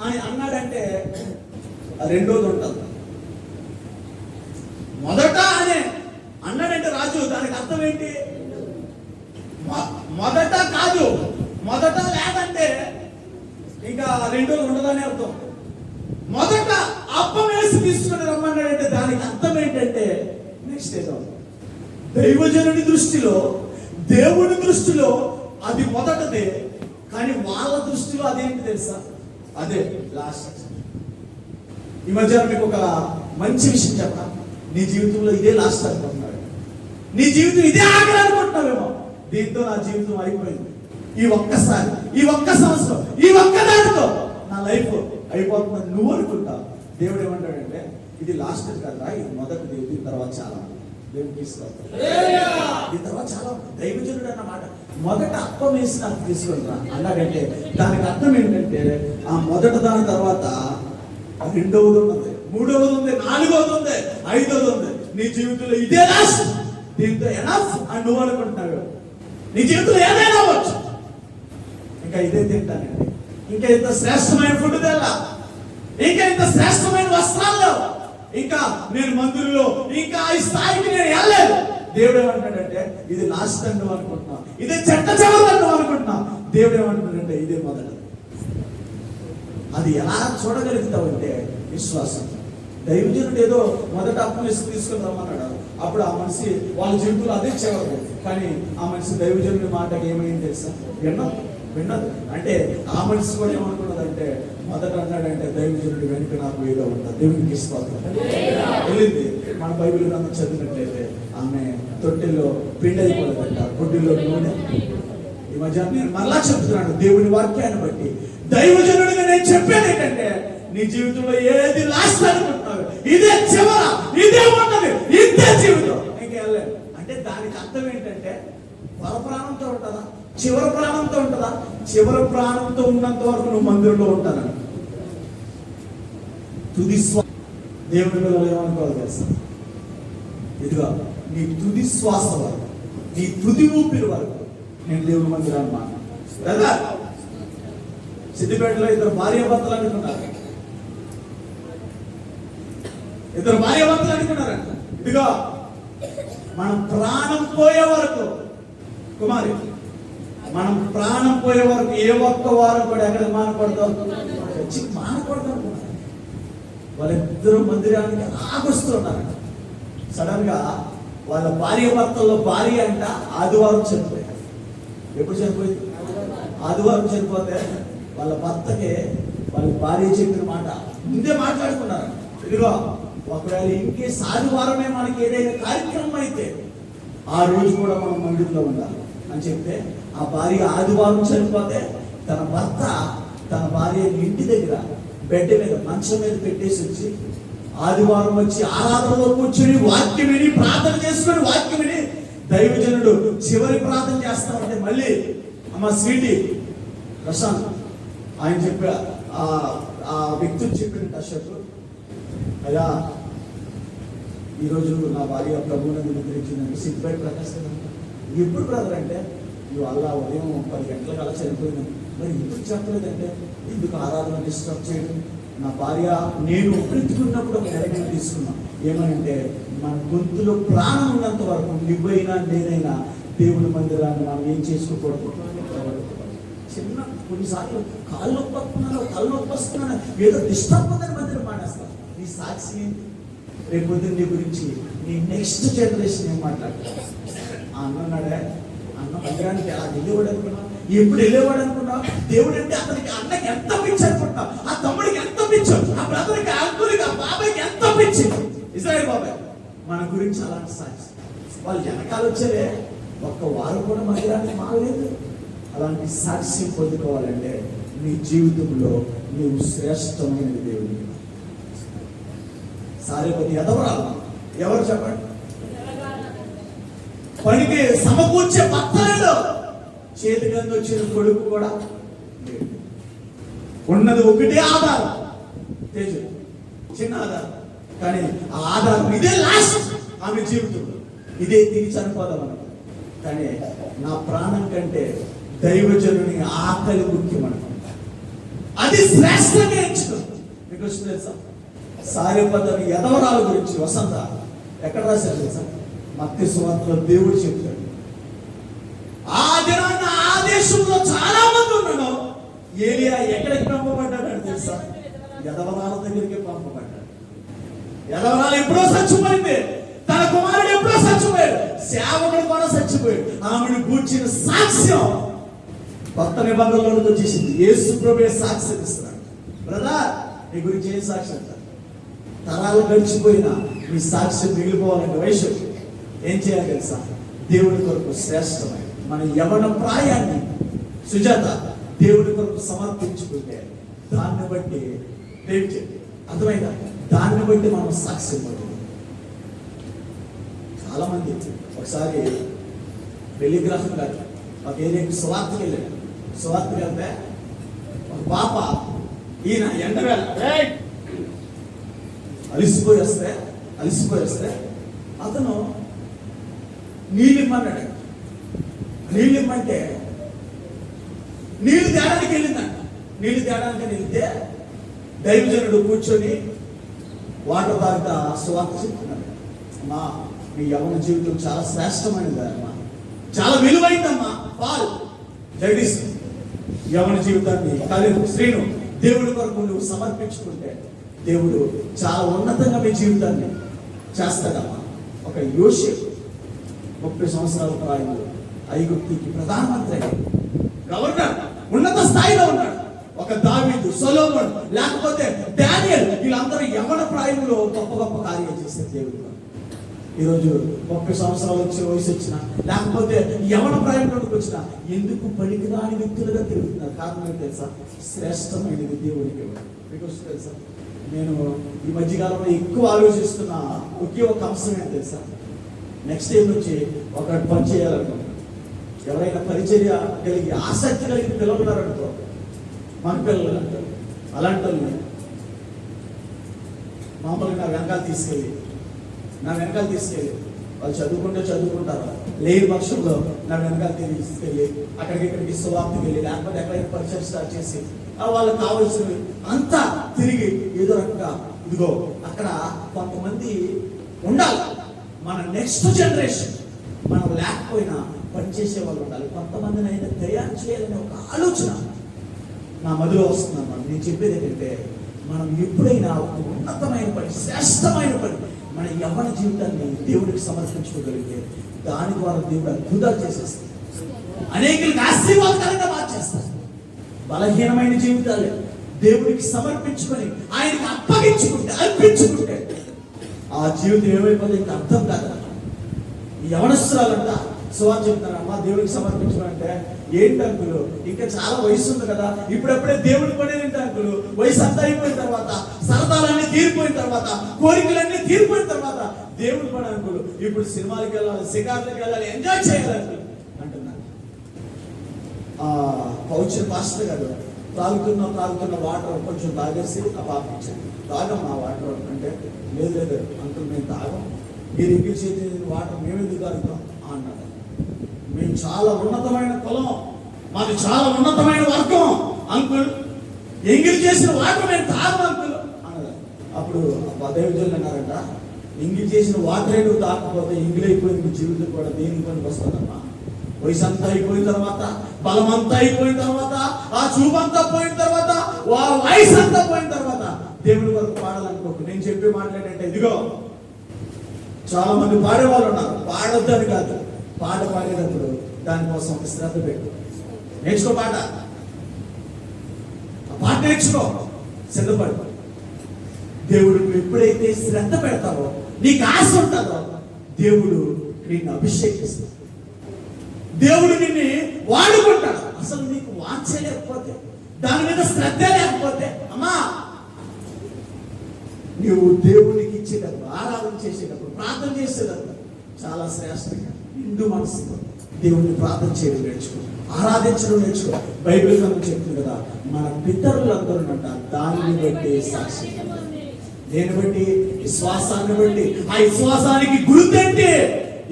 అని అన్నాడంటే రెండోది ఉంటుంది. మొదట అనే అన్నాడంటే రాజు, దానికి అర్థం ఏంటి? మొదట కాదు, మొదట లేదంటే ఇంకా రెండోది ఉండదని అర్థం. మొదట అప్పం వేసి తీసుకుని రమ్మన్నాడంటే దానికి అర్థం ఏంటంటే నెక్స్ట్ ఏదో. దైవజనుడి దృష్టిలో, దేవుడి దృష్టిలో అది మొదటదే, కానీ వాళ్ళ దృష్టిలో అదేంటి తెలుసా? అదే లాస్ట్. ఈ మధ్య మీకు ఒక మంచి విషయం చెప్పా. నీ జీవితంలో ఇదే లాస్ట్ అనుకుంటున్నావు, నీ జీవితం ఇదే ఆఖరి అనుకుంటున్నావేమో. దీంతో నా జీవితం అయిపోయింది, ఈ ఒక్కసారి, ఈ ఒక్క సంవత్సరం, ఈ ఒక్క దానితో నా లైఫ్ అయిపోతుందని నువ్వు అనుకుంటావు. దేవుడు ఏమంటాడంటే ఇది లాస్ట్ కదా, ఇది మొదటిది, దీని తర్వాత చాలా. దేవుడికి దీని తర్వాత చాలా. దైవజనుడు అన్నమాట మొదట అప్పం వేసి నాకు తీసుకుంటా అన్నాడంటే దానికి అర్థం ఏంటంటే ఆ మొదట దాని తర్వాత రెండవది ఉన్నది, మూడవది ఉంది, నాలుగవది ఉంది, ఐదవది ఉంది. నీ జీవితంలో ఇదే లాస్ట్, దీంతో ఎనఫ్ అని నువ్వు అనుకుంటున్నావు. నీ జీవితంలో ఏదైనా అవ్వచ్చు, ఇంకా ఇదే తింటానండి, ఇంకా ఇంత శ్రేష్టమైన ఫుడ్ తెల్లా, ఇంకా ఇంత శ్రేష్టమైన వస్త్రాల్లో, ఇంకా నేను మందిరంలో ఇంకా ఈ స్థాయికి నేను వెళ్ళలేదు. దేవుడు ఏమంటాడంటే ఇది లాస్ట్ అని నువ్వు అనుకుంటున్నావు, ఇదే చెట్ట చివరి నువ్వు అనుకుంటున్నావు. దేవుడు ఏమంటాడంటే ఇదే మొదటి. అది ఎలా చూడగలుగుతావు అంటే విశ్వాసం. దైవజనుడు ఏదో మొదట అప్పం వేసి తీసుకుని రమ్మన్నాడు. అప్పుడు ఆ మనిషి వాళ్ళ జీవితంలో అదే చివరి. కానీ ఆ మనిషి దైవజనుడి మాటకి ఏమైంది తెలుసా? విన్నది. అంటే ఆ మనిషి కూడా ఏమనుకున్నదంటే మొదట అన్నాడంటే దైవజనుడి వెనుక నాకు ఏదో ఉంటుంది. దేవునికి స్తోత్రం. వెళ్ళింది. మన బైబిల్ గ్రంథం చదివినట్లయితే ఆమె తొట్టెల్లో పిండి అయిపోలేదంట, గుడ్డిలో నూనె. ఈ మధ్య నేను మరలా చెప్తున్నాను దేవుని వాక్యాన్ని బట్టి, దైవజనుడిగా నేను చెప్పేది ఏంటంటే నీ జీవితంలో ఏది లాస్ట్ అనుకుంటున్నావు, ఇదే చివర, ఇదే ఉన్నది, ఇదే జీవితం, ఇంకెళ్ళలేదు. అంటే దానికి అర్థం ఏంటంటే పరప్రాణంతో ఉంటుందా, చివరి ప్రాణంతో ఉంటుందా? చివరి ప్రాణంతో ఉన్నంత వరకు నువ్వు మందిరంలో ఉంటానని. తుది దేవుడి మీద ఏమనుకోవాలి తెలుసా? ఇదిగా నీ తుది శ్వాస వరకు, నీ తుది ఊపిరి వరకు నేను దేవుడి మందిరాన్ని మాట కదా. సిద్దిపేటలో ఇద్దరు భార్యాభర్తలు అనుకున్నారు, ఇద్దరు భార్యాభర్తలు అనుకున్నారంట. ఇదిగో మనం ప్రాణం పోయే వరకు, కుమారి మనం ప్రాణం పోయే వరకు ఏ ఒక్క వారం కూడా ఎక్కడ మానకూడదు, మానకూడదు అనుకున్నారు. వాళ్ళిద్దరు మందిరానికి ఆగొస్తున్నారు. సడన్ గా వాళ్ళ భార్యాభర్తల్లో భార్య అంట ఆదివారం చనిపోయారు. ఎప్పుడు చనిపోయింది? ఆదివారం చనిపోతే వాళ్ళ భర్తకే వాళ్ళ భార్య చెప్పిన మాట ముందే మాట్లాడుకున్నారు. ఇదిగో ఒకవేళ ఇంకేస్ ఆదివారమే మనకి ఏదైనా కార్యక్రమం అయితే ఆ రోజు కూడా మనం మందిరంలో ఉండాలి అని చెప్తే, ఆ భార్య ఆదివారం చనిపోతే తన భర్త తన భార్య ఇంటి దగ్గర బెడ్ మీద మంచం మీద పెట్టేసి వచ్చి ఆదివారం వచ్చి ఆరాధనలో కూర్చొని వాక్యం విని ప్రార్థన చేసుకొని వాక్యం విని దైవజనుడు చివరి ప్రార్థన చేస్తామంటే మళ్ళీ అమ్మ స్వీటీ ప్రశాంత్ ఆయన చెప్పా ఆ వ్యక్తులు చెప్పిన అశోక్, అయ్యా ఈరోజు నా భార్య ప్రభువుని నిద్రించిందంటే సిద్ధిపై ప్రకాశ్ ఎప్పుడు బ్రదర్ అంటే ఇవాళ ఉదయం 10 గంటల కల్లా చనిపోయింది. మరి ఎందుకు చెప్పలేదంటే, ఎందుకు ఆరాధన డిస్టర్బ్ చేయడం, నా భార్య నేను బ్రతికున్నప్పుడు ఒక నిర్ణయం తీసుకున్నాం. ఏమనంటే మన గొంతులో ప్రాణం ఉన్నంత వరకు నువ్వైనా నేనైనా దేవుని మందిరాన్ని మనం ఏం చేసుకోకూడదు. చిన్న కొన్నిసార్లు కాళ్ళు నొప్పి వస్తున్నాను, కళ్ళు నొప్పి వస్తున్నాను, ఏదో డిస్టర్బ్ ఉందని మందిరం మానేస్తాను. నీ సాక్షి ఏంటి? రేపు పొద్దున్న నీ గురించి నీ నెక్స్ట్ జనరేషన్ ఏం మాట్లాడతారు? ఆ అన్నాడే అన్న మందిరానికి అలా వెళ్ళేవాడు అనుకున్నావు, ఎప్పుడు వెళ్ళేవాడు అనుకున్నావు? దేవుడు అంటే అతనికి అన్నకి ఎంత పిచ్చి అనుకుంటున్నావు, ఆ తమ్ముడికి ఎంత పిచ్చు, ఆ బ్రదర్కి, ఆ అంకులకి, ఆ బాబాయ్కి ఎంత పిచ్చి. ఇజ్రాయేల్ బాబాయ్ మన గురించి అలాంటి సాక్షి. వాళ్ళు వెనకాల వచ్చేదే ఒక్క వారం కూడా మందిరానికి మారలేదు. అలాంటి సాక్ష్యం పొందుకోవాలంటే నీ జీవితంలో నీవు శ్రేష్టమైన దేవుడికి. సారేపతి ఎదవరాలు ఎవరు చెప్పండి? పనికి సమకూర్చే భర్తలేడు, చేతికందు వచ్చిన కొడుకు కూడా లేడు. ఉన్నది ఒకటే ఆధారం, తేజు చిన్న ఆధారం, కానీ ఆ ఆధారం ఇదే లాస్ట్ ఆమె జీవితంలో, ఇదే తిరిగి చనిపోదాం. కానీ నా ప్రాణం కంటే దైవజనుని ఆకలి ముఖ్యమనుకుంటా, అది శ్రేష్టంగా ఎంచుకుంది. మీకు తెలుసా సారేపతిని ఎదవరాల గురించి వసంత ఎక్కడ రాశారు తెలుసా? మత్తయి సువార్తలో దేవుడు చెప్తాడు, ఆ దినాన ఆ దేశంలో చాలా మంది ఉన్నాడు. ఏలియా ఎక్కడికి పంపబడ్డాడు తెలుసా? ఎదవరాల దగ్గరికి పంపబడ్డాడు. ఎదవరాలు ఎప్పుడో చచ్చిపోయింది, తన కుమారుడు ఎప్పుడో చచ్చిపోయాడు, సేవకుడు కూడా చచ్చిపోయాడు. ఆమెను కూర్చిన సాక్ష్యం కొత్త నిబంధనలోకి వచ్చేసింది. యేసు ప్రభువే సాక్ష్యం ఇస్తున్నాడు. బ్రదర్ నీ గురించి ఏం సాక్ష్యం అంటారు? తరాలు గడిచిపోయినా మీ సాక్ష్యం మిగిలిపోవాలంటే వయసు ఏం చేయాలి తెలుసా? దేవుడి కొరకు శ్రేష్టమైన మన యవన ప్రాయాన్ని సుజాత దేవుడి కొరకు సమర్పించుకుంటే దాన్ని బట్టి అర్థమైందా? దాన్ని బట్టి మనం సాక్ష్యం పడుతుంది. చాలా మంది ఒకసారి పెళ్లిగ్రహం గారు ఒక ఏరియాకి స్వార్థకి వెళ్ళాడు. స్వార్థకి వెళ్తే ఒక పాప ఈయన ఎండవేళ అలిసిపోయి వస్తే అతను నీళ్ళిమ్మన్నాడు. నీళ్ళిమ్మంటే నీళ్లు తేడానికి వెళ్ళిందంట. నీళ్లు తేడానికి వెళ్తే దైవజనుడు కూర్చొని వాటర్ తాగుతా సువార్త చెప్తున్నాడు. అమ్మా మీ యవ్వన జీవితం చాలా శ్రేష్టమైనది అమ్మా, చాలా విలువైందమ్మా. పాల్ జగదీశ్ యవ్వన జీవితాన్ని కలిగి స్త్రీను దేవుడి కొరకు నువ్వు సమర్పించుకుంటే దేవుడు చాలా ఉన్నతంగా మీ జీవితాన్ని చేస్తాడమ్మా. ఒక యోసేపు 30 సంవత్సరాల ప్రాయంలో ఐగుప్తుకి ప్రధానమంత్రి అయ్యాడు, గవర్నర్, ఉన్నత స్థాయిలో ఉన్నాడు. ఒక దావీదు, సొలొమోను, లేకపోతే డానియల్, వీళ్ళందరూ యవ్వన ప్రాయంలో గొప్ప గొప్ప కార్యాలు చేసే దేవుడు. ఈరోజు 30 సంవత్సరాలు వచ్చే వయసు వచ్చినా, లేకపోతే యవన ప్రాయంలోకి వచ్చినా ఎందుకు పనికిరాని వ్యక్తులుగా తిరుగుతున్నారు? కారణం ఏంటి తెలుసా? శ్రేష్టమైనది దేవుడికి. మీకు తెలుసా, నేను ఈ మధ్యకాలంలో ఎక్కువ ఆలోచిస్తున్న ఒకే ఒక అంశం ఏంటి తెలుసా? నెక్స్ట్ టైం నుంచి ఒక పని చేయాలనుకుంటున్నాను. ఎవరైనా పరిచర్య కలిగి ఆసక్తి కలిగి పిల్లలు ఉన్నారనుకో, మన పిల్లలు అంటారు, అలాంటి వాళ్ళు మామూలుగా నా వెనకాల తీసుకెళ్ళి వాళ్ళు చదువుకుంటారు, లేని పక్షంలో నా వెనకాల తీసుకెళ్ళి ఇక్కడికి సువార్తకి వెళ్ళి, లేకపోతే ఎక్కడైనా పరిచయం స్టార్ట్ చేసి వాళ్ళకి కావాల్సినవి అంతా తిరిగి ఏదో రకంగా ఇదిగో అక్కడ కొంతమంది ఉండాలి. మన నెక్స్ట్ జనరేషన్ మనం లేకపోయినా పనిచేసే వాళ్ళు ఉండాలి. కొంతమందిని అయినా తయారు చేయాలనే ఒక ఆలోచన నా మదిలో వస్తుందన్నమాట. నేను చెప్పేది ఏంటంటే, మనం ఎప్పుడైనా ఒక ఉన్నతమైన పని, శ్రేష్టమైన పని, మన యవ్వన జీవితాన్ని దేవుడికి సమర్పించుకోగలిగితే దాని ద్వారా దేవుడు అద్భుతాలు చేసేస్తాడు, అనేకులకు ఆశీర్వాదకరంగా మార్చేస్తాడు. బలహీనమైన జీవితాలే దేవునికి సమర్పించుకొని ఆయనకి అప్పగించుకుంటే అర్పించుకుంటే ఆ జీవితం ఏమైపోతే ఇంకా అర్థం కాదు. ఈ యవనస్తురాలంట సువార్త చెప్తారు, అమ్మా దేవునికి సమర్పించమంటే ఏంటి అంకులు ఇంకా చాలా వయసు ఉంది కదా, ఇప్పుడప్పుడే దేవుడి పని ఏంటి అంకులు, వయసు అంతా అయిపోయిన తర్వాత, సరదాలన్నీ తీరిపోయిన తర్వాత, కోరికలన్నీ తీరిపోయిన తర్వాత దేవుడి పని అంకులు, ఇప్పుడు సినిమాలకు వెళ్ళాలి, షికార్లకు వెళ్ళాలి, ఎంజాయ్ చేయాలి అంకులు అంటున్నారు. పౌచర్ పాస్టర్ గారు తాగుతున్న వాటర్ కొంచెం తాగేసి ఆ పాప ఇచ్చారు, తాగమ్మా వాటర్ అంటే లేదు అంకుల్ మేము తాగం, మీరు ఇంటికి చేతి వాటర్ మేము ఎందుకు తాగుతాం అన్నాడు. మేము చాలా ఉన్నతమైన కులం, మాది చాలా ఉన్నతమైన వర్గం అంకుల్, ఎంగిల్ చేసిన వాటర్ మేము తాగం అంకుల్ అన్నది. అప్పుడు దేవజనులు అన్నారంట, ఎంగిల్ చేసిన వాటరే నువ్వు తాగకపోతే ఎంగిల్ అయిపోయింది నీ జీవితం కూడా దేనికి పనికి వస్తుందమ్మా. వయసు అంతా అయిపోయిన తర్వాత, బలం అంతా అయిపోయిన తర్వాత, ఆ చూపంతా పోయిన తర్వాత, ఆ వయసు అంతా పోయిన తర్వాత దేవుడి వరకు పాడాలనుకోకు. నేను చెప్పే మాట్లాడంటే ఇదిగో చాలా మంది పాడేవాళ్ళు ఉన్నారు, పాడొద్దు అని కాదు, పాడేటప్పుడు దానికోసం శ్రద్ధ పెట్టు, నేర్చుకో పాట నేర్చుకో, సిద్ధపడు. దేవుడు ఎప్పుడైతే శ్రద్ధ పెడతావో, నీకు ఆశ ఉంటుందో, దేవుడు నిన్ను అభిషేకిస్తాడు, దేవుడు నిన్ను వాడుకుంటాడు. అసలు నీకు వాంఛ లేకపోతే, దాని మీద శ్రద్ధ లేకపోతే, అమ్మా నువ్వు దేవునికి ఇచ్చేటప్పుడు, ఆరాధన చేసేటప్పుడు, ప్రార్థన చేసేటప్పుడు చాలా శ్రేష్టంగా నిండు మనసుతో దేవుడిని ప్రార్థన చేయడం నేర్చుకో, ఆరాధించడం నేర్చుకో. బైబిల్ గ్రంథం చెప్తుంది కదా, మన పితరులందరూ దాన్ని బట్టి సాక్షి, దేని బట్టి, విశ్వాసాన్ని బట్టి. ఆ విశ్వాసానికి గుర్తు అంటే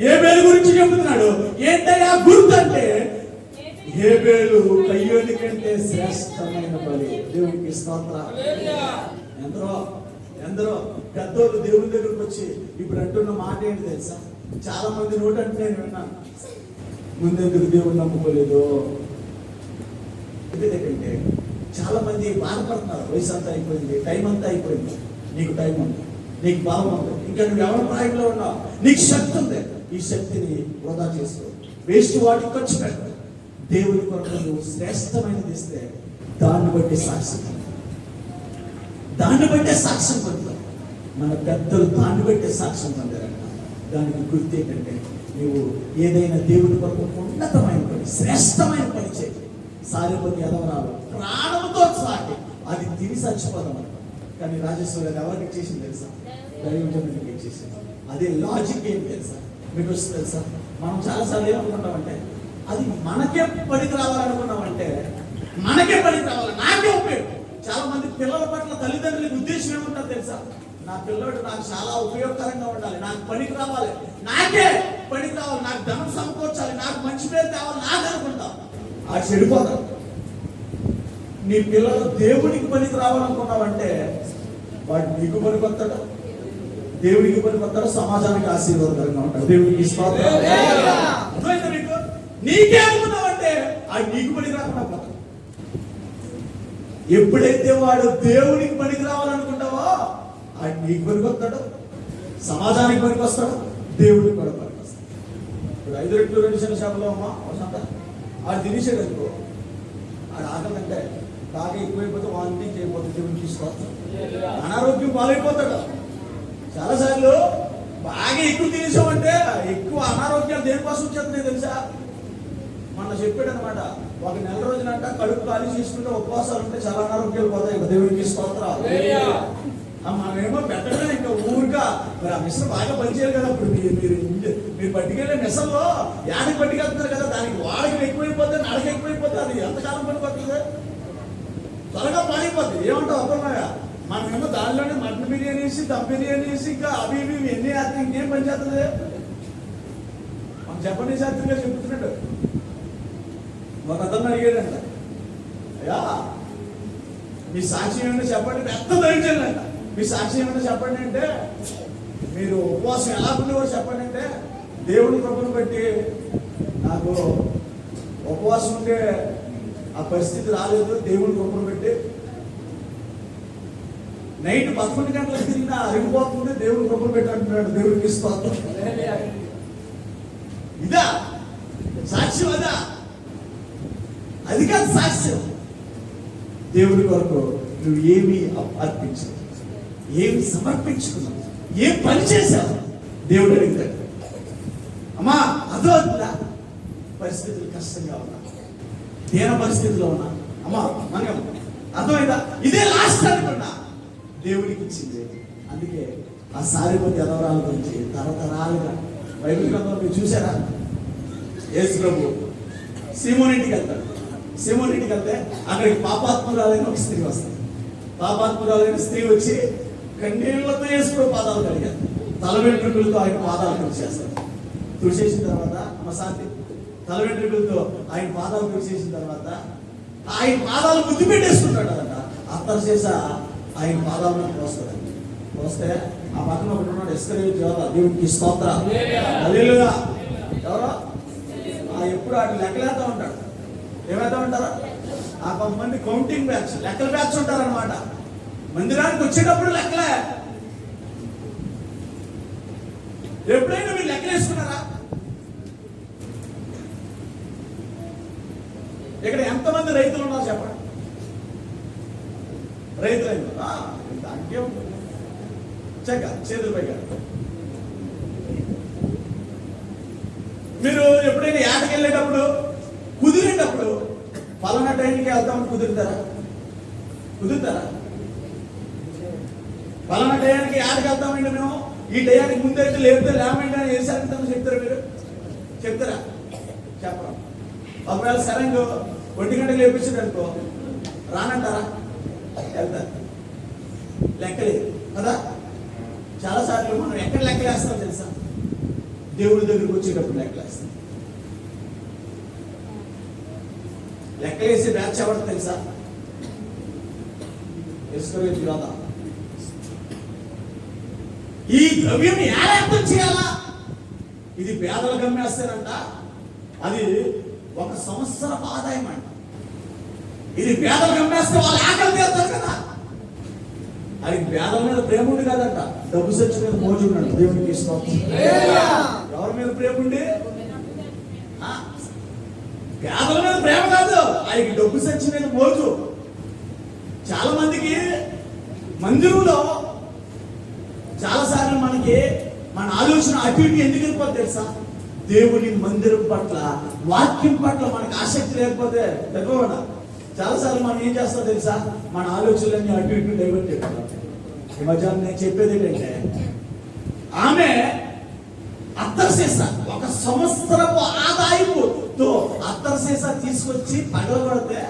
హేబేలు గురించి చెబుతున్నాడు. ఏంటయ్యా గుర్తు అంటే, హేబేలు కయ్యోని కంటే శ్రేష్టమైన బలి. దేవునికి స్తోత్రం. ఎందరో పెద్దోళ్ళు దేవుడి దగ్గరకు వచ్చి ఇప్పుడు అంటున్న మాట ఏంటి తెలుసా? చాలా మంది నోటంటే నేను విన్నాను, ముందెందుకు దేవుడు నమ్ముకోలేదు. ఎందుకంటే చాలా మంది బాధపడుతున్నారు, వయసు అంతా అయిపోయింది, టైం అంతా అయిపోయింది, నీకు టైం ఉంది, నీకు బలం ఉంది, ఇంకా నువ్వు ఎవరి ప్రాయంలో ఉన్నావు, నీకు శక్తి ఉంది, ఈ శక్తిని వృధా చేసుకో, వేస్ట్ వాటికి ఖర్చు పెట్టు. దేవుడి కొరకు నువ్వు శ్రేష్టమైనది ఇస్తే దాన్ని బట్టి సాక్ష్యం, దాన్ని బట్టే సాక్ష్యం పొందుతావు. మన పెద్దలు దాన్ని బట్టే సాక్ష్యం పొందారంట. దానికి గుర్తు ఏంటంటే, నువ్వు ఏదైనా దేవుడి కొరకు ఉన్నతమైన పని, శ్రేష్టమైన పని చేయి. సారిపోతే ఎదవరాలు ప్రాణంతో సాటి అది తిని చచ్చిపోదాం. కానీ రాజేశ్వరి ఎవరికి చేసింది తెలుసా? దైవజనుడికి చేసింది. అదే లాజిక్ ఏం తెలుసా? మీకు వస్తుంది తెలుసా? మనం చాలాసార్లు ఏమనుకుంటామంటే, అది మనకే పనికి రావాలనుకున్నామంటే, మనకే పనికి రావాలి, నాకే ఉపయోగం. చాలా మంది పిల్లల పట్ల తల్లిదండ్రులకు ఉద్దేశం ఏముంటుంది తెలుసా? నా పిల్లడు నాకు చాలా ఉపయోగకరంగా ఉండాలి, నాకు పనికి రావాలి, నాకే పనికి రావాలి, నాకు ధనం సమకూర్చాలి, నాకు మంచి పేరు తేవాలి, నాకు అనుకుంటాం. ఆ చెడిపోతాం. నీ పిల్లలు దేవుడికి పనికి రావాలనుకున్నావంటే వాడు నీకు పనికి వస్తాడు, దేవుడికి పనికి వస్తాడు, సమాజానికి ఆశీర్వాదకరంగా ఉంటాడు. దేవుడికి స్తోత్రం. అర్థమైందా నీకు? నీకే అనుకున్నావంటే అది నీకు పనికి రాకుండా పోతాడు. ఎప్పుడైతే వాడు దేవుడికి పనికి రావాలనుకుంటావో ఆయన నీకు పనికి వస్తాడు, సమాజానికి పనికి వస్తాడు, దేవుడికి కూడా పనికి వస్తాడు. ఇప్పుడు 5 రెట్లు 2 చిన్న చేపలు అమ్మా వసంత ఆడు తినేసాడు అనుకో, ఆడు ఆకలంటే బాగా ఎక్కువైపోతే వాంటింగ్ చేయకపోతే దేవుడికి స్తోత్రం, అనారోగ్యం పాలైపోతాడు. చాలాసార్లు బాగా ఎక్కువ తినేసామంటే ఎక్కువ అనారోగ్యాలు దేనికోసం వచ్చేస్తున్నాయి తెలుసా? మొన్న చెప్పాడు అనమాట, ఒక నెల రోజులంట కడుపు ఖాళీ చేసుకుంటే ఉపవాసాలు ఉంటే చాలా అనారోగ్యాలు పోతాయి. దేవుడికి స్తోత్రాలు. మనమేమో పెట్టడమే ఇంకా ఊరుగా, మరి ఆ మిషన్ బాగా పనిచేయాలి కదా. ఇప్పుడు మీరు పట్టుకెళ్ళే మిషన్లో యాడికి పట్టుకెళ్తున్నారు కదా, దానికి వాడికి ఎక్కువైపోతే నడక ఎక్కువైపోతే అది ఎంతకాలం పడిపోతుంది, త్వరగా పాడైపోతుంది. ఏమంటావు అర్థమయ్యా? మనమేమో దానిలోనే మటన్ బిర్యానీ వేసి, దమ్ బిర్యానీ వేసి, ఇంకా అవి ఇవి ఎన్ని వేస్తే ఇంకేం పని చేస్తుంది? మన జపనీస్ యాత్రిగా చెబుతున్నాడు. ఒక అతను అడిగాడంట, అయ్యా మీ సాక్ష్యం ఏమైనా చెప్పండి, పెద్ద ధైర్యంట, మీ సాక్ష్యం ఏమైనా చెప్పండి అంటే, మీరు ఉపవాసం ఎలా ఉండేవారు చెప్పండి అంటే, దేవుడి కృపను బట్టి నాకు ఉపవాసం ఉంటే ఆ పరిస్థితి రాలేదు, దేవుడి కృపను బట్టి నైట్ 11 గంటలకు తిరిగినా అరిగిపోతుంది, దేవుడి కృపను పెట్టి అంటున్నాడు. దేవుడికి స్తోత్రం. ఇదా సాక్ష్యం? అది కాదు సాక్ష్యం. దేవుడి కొరకు నువ్వు ఏమి అర్పించావు, ఏమి సమర్పించుకున్నావు, ఏం పని చేశావు దేవుడు అడుగుతాడు. అమ్మా అదో అట్లా పరిస్థితులు కష్టంగా ఉన్నా, దీన పరిస్థితిలో ఉన్నా, అమ్మా మనం అర్థమైందా, ఇదే లాస్ట్ అనుకున్నా, దేవుడికి ఇచ్చింది. అందుకే ఆ సారిపతి అదవరాల గురించి తరతరాలుగా బైబిల్ గ్రంథంలో మీరు చూసారా? యేసు ప్రభు సీమోన్ ఇంటికి వెళ్తాడు. సీమోన్ ఇంటికి వెళ్తే అక్కడికి పాపాత్మురాలైన ఒక స్త్రీ వస్తుంది. పాపాత్మురాలైన స్త్రీ వచ్చి కన్నీళ్లతో యేసు ప్రభు పాదాలు కడిగారు. తల వెంట్రుకలతో ఆయన పాదాలు తుడిచేస్తారు. తుడిచేసిన తర్వాత అమ్మశాంతి తల వెంట్రుకలతో ఆయన పాదాలు తుడిచేసిన తర్వాత ఆయన పాదాలు ముద్దు పెట్టేసుకుంటాడు అంట. అత్తరు చేసా ఆయన పాదాలను పోస్తాడు. పోస్తే ఆ పక్కన ఒకటి ఉన్నాడు, ఇస్కరియోతు యోధ. దేవునికి స్తోత్రం, హల్లెలూయా. ఎవరో ఎప్పుడు అటు లెక్కలేస్తూ ఉంటాడు. ఏమైతే ఉంటారా? ఆ కొంతమంది కౌంటింగ్ బ్యాచ్, లెక్కల బ్యాచ్ ఉంటారనమాట. మందిరానికి వచ్చేటప్పుడు లెక్కలే. ఎప్పుడైనా మీరు లెక్కలు వేసుకున్నారా? ఇక్కడ ఎంతమంది రైతులు ఉన్నారు చెప్పండి. రైతులు దానికే చెక్క చేతులు పైగా. మీరు ఎప్పుడైనా యాటకి వెళ్ళేటప్పుడు కుదిరేటప్పుడు పలానా టైంకి వెళ్తామని కుదురుతారా? పలానా టయానికి యాటకి వెళ్తామండి మేము, ఈ టయానికి ముందైతే లేపితే లేమండి అని వేసారంటామని చెప్తారా? మీరు చెప్తారా? చెప్పరా? ఒకవేళ సరైన 1 గంటకు లేపించాడు అనుకో, రానంటారా? వెళ్తారు. లెక్కలేదు కదా. చాలాసార్లు మనం ఎక్కడ లెక్కలేస్తాం తెలుసా? దేవుడి దగ్గరికి వచ్చేటప్పుడు లెక్కలేస్తాం. లెక్కలేసే బ్యాచ్ ఎవరు తెలుసా? ఇస్కరియోతు యోధ. ఈ ద్రవ్యం ఎలా అర్థం చేయాలా? ఇది పేదలకు అమ్మేస్తారంట, అది 1 సంవత్సరం ఆదాయం అంట. ఇది పేదలకు అమ్మేస్తే వాళ్ళు ఆకలి తీరుతారు కదా. అది పేదల మీద ప్రేమ ఉండి కాదంట, డబ్బు సచ్చి మీద మోజు ఉన్నాడు. దేవునికి స్తోత్రం. ఎవరి మీద ప్రేమ ఉండి? పేదల మీద ప్రేమ కాదు, ఆయనకి డబ్బు సచ్చి మీద మోజు. చాలా మందికి మందిరంలో చాలాసార్లు మనకి మన ఆలోచన అటు ఇటు ఎందుకు వెళ్ళిపోతే తెలుసా? దేవుని మందిరం పట్ల, వాక్యం పట్ల మనకు ఆసక్తి లేకపోతే తక్కువ. చాలాసార్లు మనం ఏం చేస్తాం తెలుసా? మన ఆలోచనలన్నీ అటు ఇటు డైవర్ట్ చేస్తాం. ఈ మధ్యాహ్నం నేను చెప్పేది ఏంటంటే, ఆమె అత్తర్సీస 1 సంవత్సరపు ఆదాయముతో అత్తర్సీస తీసుకొచ్చి పగలగొడితే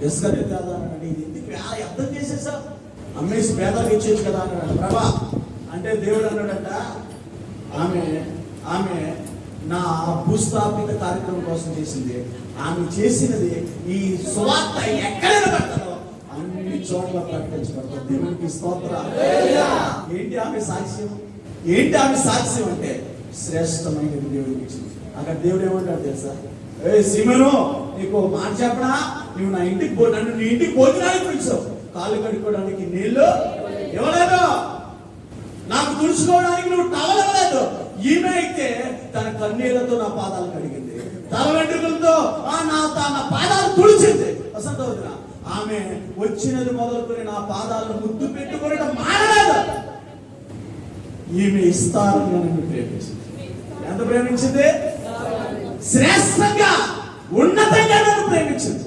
ఇస్కరియోతు అన్నాడు, ఇది ఎందుకు అర్థం చేసేసా, అమ్మేసి పేదలకు ఇచ్చేది కదా అన్నాడు. ప్రభా అంటే దేవుడు అన్నాడంట, ఆమె నా భూస్థాపిత కార్యక్రమం కోసం చేసింది. ఆమె చేసినది ఈ సువార్త ఎక్కడైనా పడతారో అన్ని చోట్ల ప్రకటించబడతారు. దేవునికి స్తోత్రం. ఏంటి ఆమె సాక్ష్యం? అంటే శ్రేష్టమైనది దేవుడికి ఇచ్చింది. అక్కడ దేవుడు ఏమంటాడు తెలుసా? ఏ సీమను, నీకు మాట చెప్పనా? నువ్వు నన్ను నీ ఇంటికి భోజనానికి పిలిచావు, కాళ్ళు కడుక్కోవడానికి నీళ్లు ఇవ్వలేదు, నాకు తుడుచుకోవడానికి నువ్వు టవల్ ఇవ్వలేదు. ఈమె అయితే తన కన్నీళ్లతో నా పాదాలు కడిగింది, తల వెంట్రుకలతో నా పాదాలు తుడిచింది. అసంతవుతున్నా, ఆమె వచ్చినది మొదలుకొని నా పాదాలను ముద్దు పెట్టుకోవడం మానలేదు. ఈమె విస్తారంగా నన్ను ప్రేమించింది. ఎంత ప్రేమించింది? శ్రేష్టంగా, ఉన్నతంగా నన్ను ప్రేమించింది.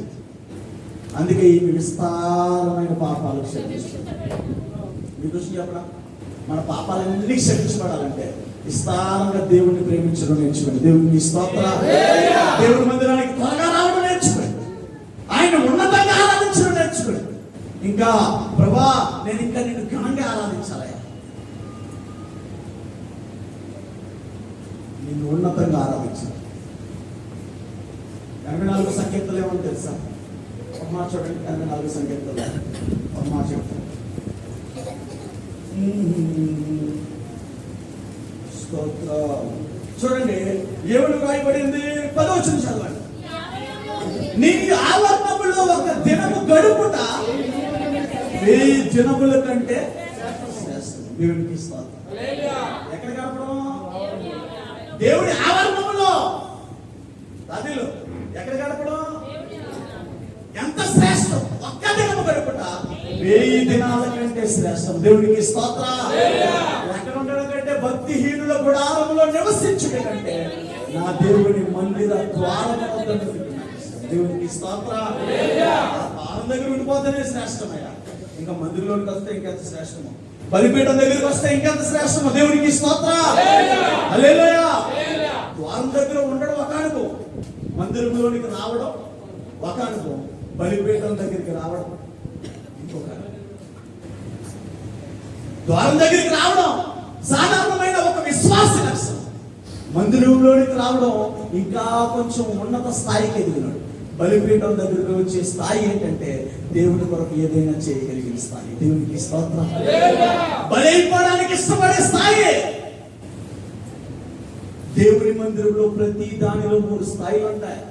అందుకే ఈమె విస్తారమైన పాపాలు క్షమించింది. మీ దృష్టి చెప్పడం, మన పాపాలన్నీ క్షమించబడాలంటే విస్తారంగా దేవుడిని ప్రేమించడం నేర్చుకోండి. దేవుడిని స్తోత్రం. దేవుడి మందిరానికి త్వరగా రావడం నేర్చుకోండి. ఆయన ఉన్నతంగా ఆరాధించడం నేర్చుకోండి. ఇంకా ప్రభా నేను ఇంకా నిన్ను ఘనంగా ఆరాధించాలి, నిన్ను ఉన్నతంగా ఆరాధించాలి. 84 సంకీర్తనలు ఏమని తెలుసా? అమ్మా చూడండి, 84 సంకీర్తనలు అమ్మా చెప్తాను. చూడండి ఏమని రాయబడింది? 10వ వచనం చదవండి. నీ ఆవరణములో 1 దినము గడుపుట 1000 దినముల కంటే శ్రేష్టం. దేవునికి స్తోత్రం. ఎక్కడ గడపడం? దేవుడి ఆవరణములో. అదిలో ఎక్కడ గడపడం? ఎంత శ్రేష్టం! 1 దినము గడుపుట 1000 దినాల కంటే శ్రేష్టం. దేవునికి స్తోత్ర. ఎక్కడ ఉండడం కంటే భక్తిహీనుల గుడారంలో నివసించుట కంటే నా దేవుని మందిర ద్వారముల వద్ద దేవునికి స్తోత్ర. ద్వారం దగ్గర ఉండిపోతేనే శ్రేష్టమయ్యా. ఇంకా మందిరంలోకి వస్తే ఇంకెంత శ్రేష్టమో, బలిపీఠం దగ్గరికి వస్తే ఇంకెంత శ్రేష్టమో. దేవునికి స్తోత్ర. హల్లెలూయా. ద్వారం దగ్గర ఉండడం ఒక అనుభవం, మందిరంలోనికి రావడం ఒక అనుభవం, బలిపీఠం దగ్గరికి రావడం ఇంకొక అనుభవం. ద్వారం దగ్గరికి రావడం సాధారణమైన ఒక విశ్వాస లక్షణం. మందిరంలోనికి రావడం ఇంకా కొంచెం ఉన్నత స్థాయికి ఎదిగినాడు. బలిపీఠం దగ్గరికి వచ్చే స్థాయి ఏంటంటే దేవుని కొరకు ఏదైనా చేయగలిగిన స్థాయి. దేవునికి స్తోత్రం. బలైపోవడానికి ఇష్టపడే స్థాయి. దేవుని మందిరంలో ప్రతి దానిలో 3 స్థాయిలు ఉంటాయి.